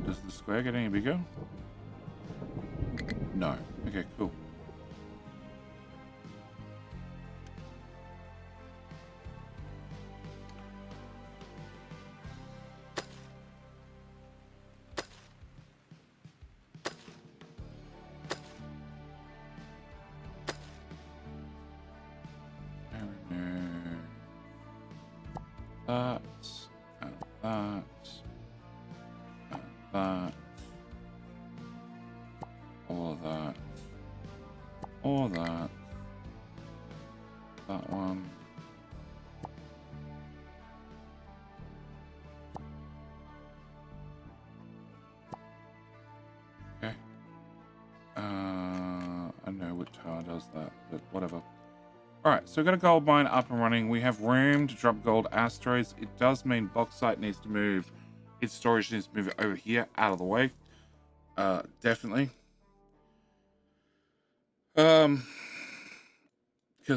Does the square get any bigger? No. Okay, cool. That, and that, and that, all of that, all that, that one. Okay. I know which tower does that, but whatever. Alright, so we've got a gold mine up and running. We have room to drop gold asteroids. It does mean bauxite needs to move. Its storage needs to move it over here, out of the way. Definitely. Because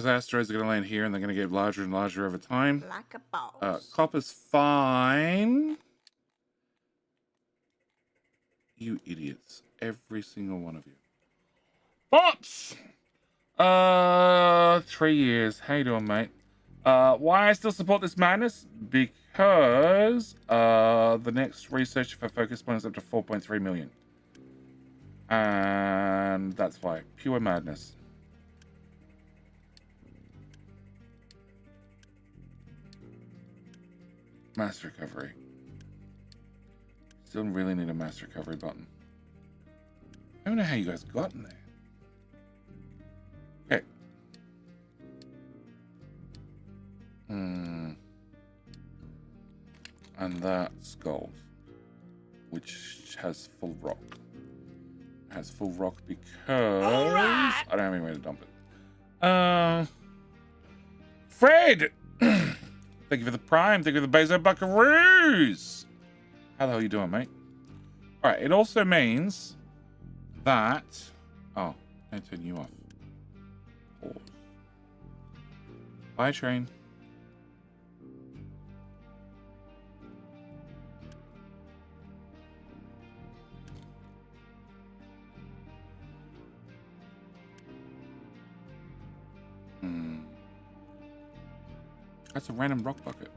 asteroids are going to land here and they're going to get larger and larger over time. Like a boss. Copper's fine. You idiots. Every single one of you. Bots! 3 years. How you doing, mate? Why I still support this madness? Because the next research for focus point is up to 4.3 million. And that's why. Pure madness. Mass recovery. Still really need a mass recovery button. I don't know how you guys got in there. Okay. And that's gold, which has full rock. It has full rock because I don't have any way to dump it. Fred! Thank you for the prime. Thank you for the Bezo Buckaroos. How the hell are you doing, mate? All right. It also means that... Oh, I turn you off. Pause. Bye, train. That's a random rock bucket.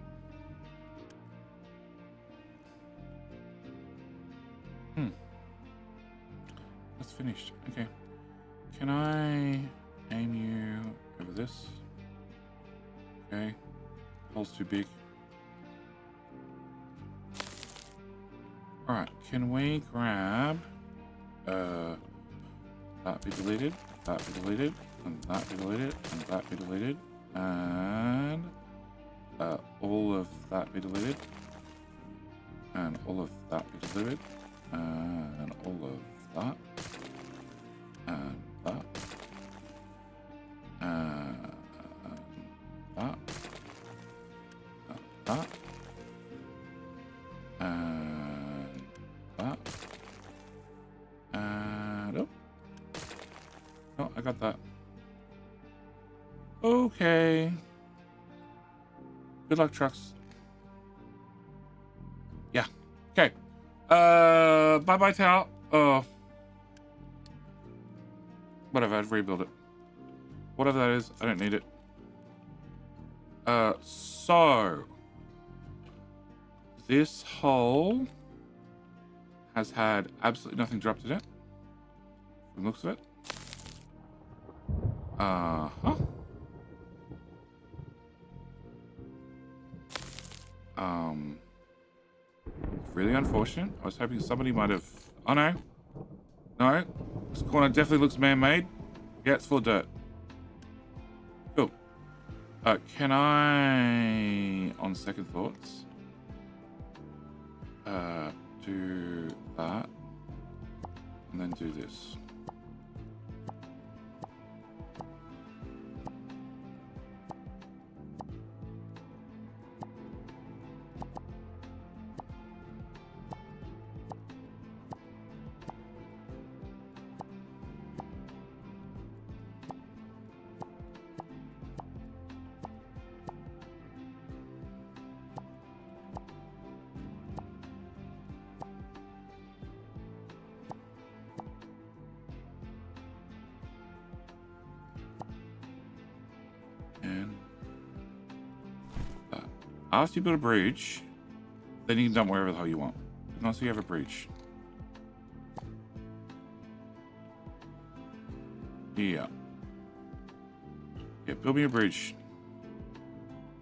That's finished. Okay. Can I aim you over this? Okay. Hole's too big. Alright, can we grab that be deleted? that be deleted, and that be deleted, and that be deleted, and all of that be deleted, and all of that be deleted, and all of that, and that, and that, and that, and that, and oh, I got that. Okay. Good luck, trucks. Yeah. Okay. Bye-bye, tower. Oh. Whatever, I'd rebuild it. Whatever that is, I don't need it. So. This hole has had absolutely nothing dropped in it. From the looks of it. Uh-huh. Really unfortunate. I was hoping somebody might have... Oh, no. No. This corner definitely looks man-made. Yeah, it's full of dirt. Cool. Can I, on second thoughts, do that, and then do this? And after you build a bridge, then you can dump wherever the hell you want. Not so you have a bridge. Yeah. Yeah, build me a bridge.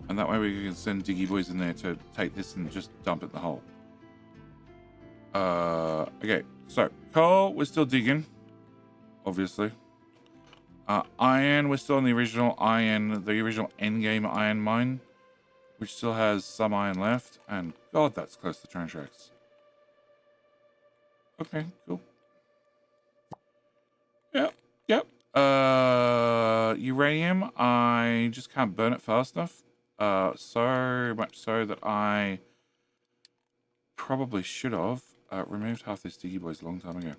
And that way we can send Diggy Boys in there to take this and just dump it in the hole. Okay, so coal, we're still digging, obviously. Iron, we're still in the original iron, the original endgame iron mine, which still has some iron left. And God, that's close to train tracks. Okay, cool. Yep, yep. Uranium, I just can't burn it fast enough. So much so that I probably should have removed half these Diggy Boys a long time ago.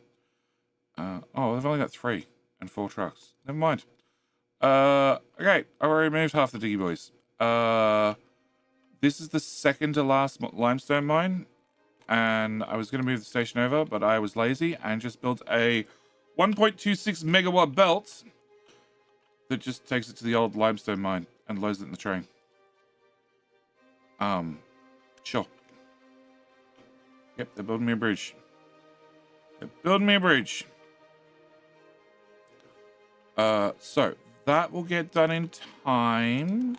Oh, they've only got 3 and 4 trucks. Never mind. Okay, I already removed half the Diggy Boys. This is the second to last limestone mine, and I was going to move the station over, but I was lazy and just built a 1.26 megawatt belt that just takes it to the old limestone mine and loads it in the train. Sure. Yep, they're building me a bridge. They're building me a bridge. So that will get done in time.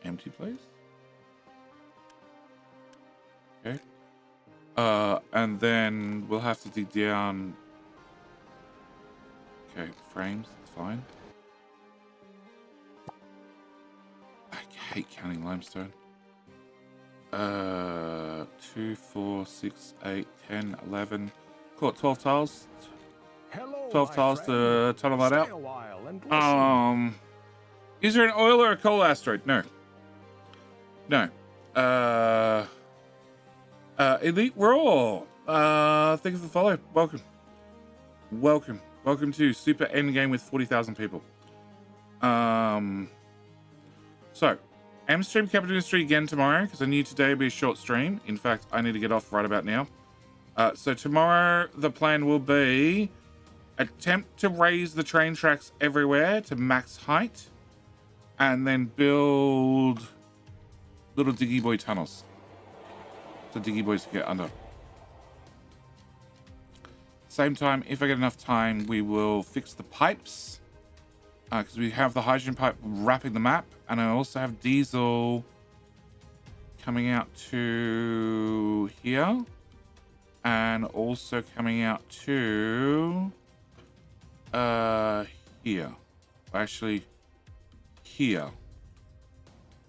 Empty place. Okay. And then we'll have to dig down. Okay, frames, fine. I hate counting limestone. 2, 4, 6, 8, 10, 11. Call it 12 tiles. Hello, 12 tiles to tunnel that out. Stay a while and listen. Is there an oil or a coal asteroid? No. No. Elite Raw. Thank you for the follow. Welcome. Welcome. Welcome to Super Endgame with 40,000 people. So, I'm stream Capital Industry again tomorrow because I knew today would be a short stream. In fact, I need to get off right about now. So tomorrow the plan will be attempt to raise the train tracks everywhere to max height, and then build little Diggy Boy tunnels so Diggy Boys can get under. Same time, if I get enough time, we will fix the pipes because we have the hydrogen pipe wrapping the map, and I also have diesel coming out to here, and also coming out to here. Actually, here.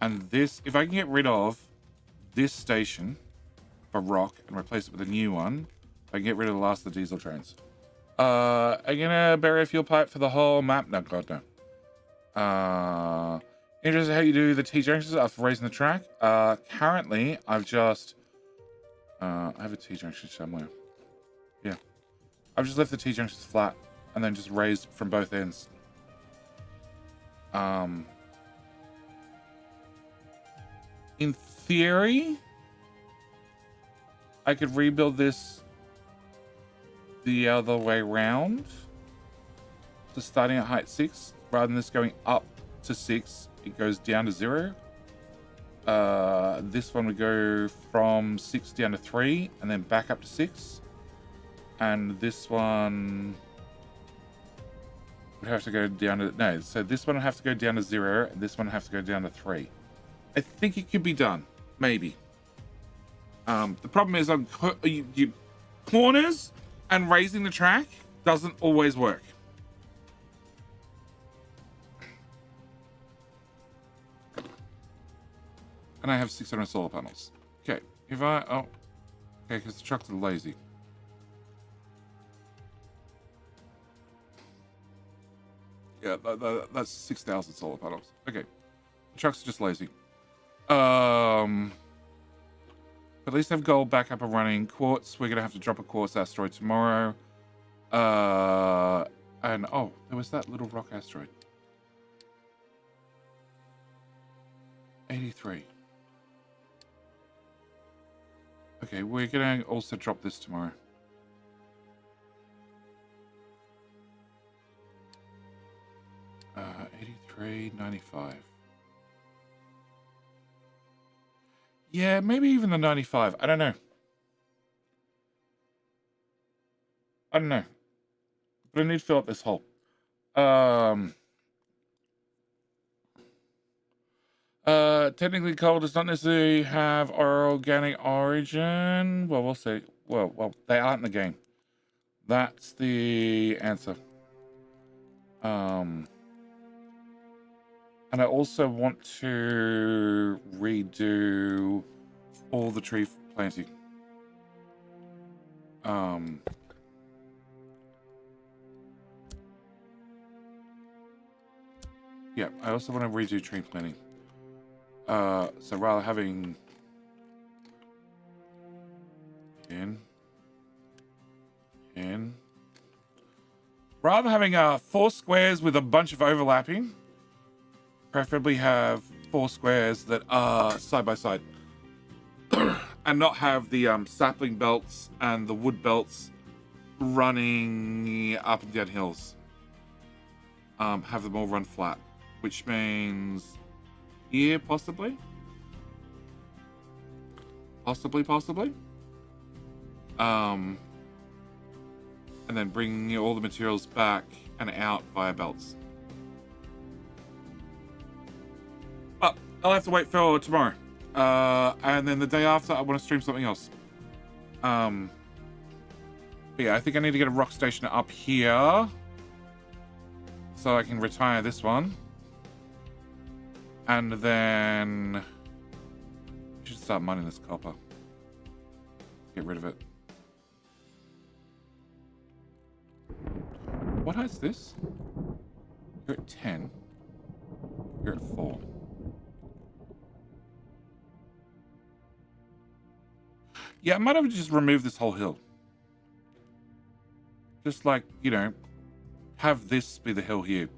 And this, if I can get rid of this station for rock and replace it with a new one, I can get rid of the last of the diesel trains. I'm gonna bury a fuel pipe for the whole map. No, God, no. Interested how you do the T-junctions after raising the track. Currently, I've just... I have a T-junction somewhere. Yeah. I've just left the T-junctions flat and then just raised from both ends. In theory, I could rebuild this the other way around. So starting at height 6, rather than this going up to 6, it goes down to 0. This one would go from 6 down to 3 and then back up to 6. And this one would have to go down to... No, so this one would have to go down to 0 and this one would have to go down to 3. I think it could be done. Maybe. The problem is on corners and raising the track doesn't always work. And I have 600 solar panels. Okay, if I... Oh. Okay, because the trucks are lazy. Yeah, that's 6,000 solar panels. Okay. The trucks are just lazy. But at least have gold back up and running. Quartz, we're going to have to drop a quartz asteroid tomorrow. And, oh, there was that little rock asteroid. 83. Okay, we're going to also drop this tomorrow. 83.95. Yeah, maybe even the 95. I don't know. But I need to fill up this hole. Technically coal does not necessarily have organic origin. Well, we'll see. Well, they aren't in the game. That's the answer. And I also want to redo all the tree planting. Yeah, I also want to redo tree planting. So rather having rather having 4 squares with a bunch of overlapping, preferably have 4 squares that are side by side, and not have the sapling belts and the wood belts running up and down hills. Have them all run flat, which means here possibly. And then bringing all the materials back and out via belts. But I'll have to wait for tomorrow. And then the day after, I want to stream something else. But yeah, I think I need to get a rock station up here so I can retire this one. And then I should start mining this copper. Get rid of it. What height's this? You're at 10. You're at 4. Yeah, I might have just removed this whole hill. Just like, you know, have this be the hill here.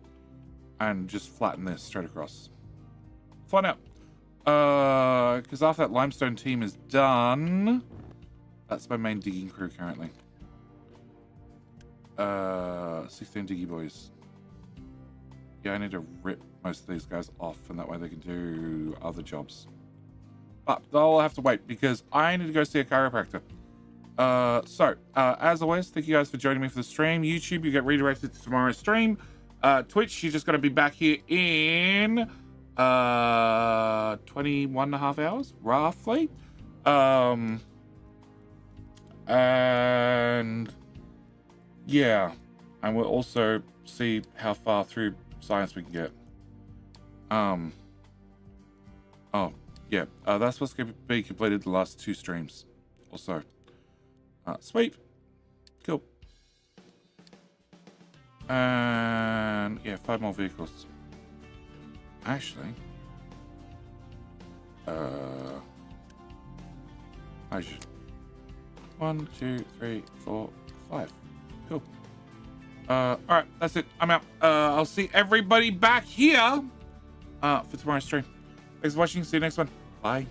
And just flatten this straight across. Find out. Because after that limestone team is done, that's my main digging crew currently. 16 diggy boys. Yeah, I need to rip most of these guys off, and that way they can do other jobs. But they'll have to wait because I need to go see a chiropractor. As always, thank you guys for joining me for the stream. YouTube, you get redirected to tomorrow's stream. Twitch, you're just going to be back here in 21.5 hours, roughly. And yeah, and we'll also see how far through science we can get. Oh, yeah. That's what's going to be completed the last 2 streams. Also. Sweet. Cool. And yeah, 5 more vehicles. Actually, I should 1, 2, 3, 4, 5. Cool. All right, that's it. I'm out. I'll see everybody back here for tomorrow's stream. Thanks for watching. See you next one. Bye.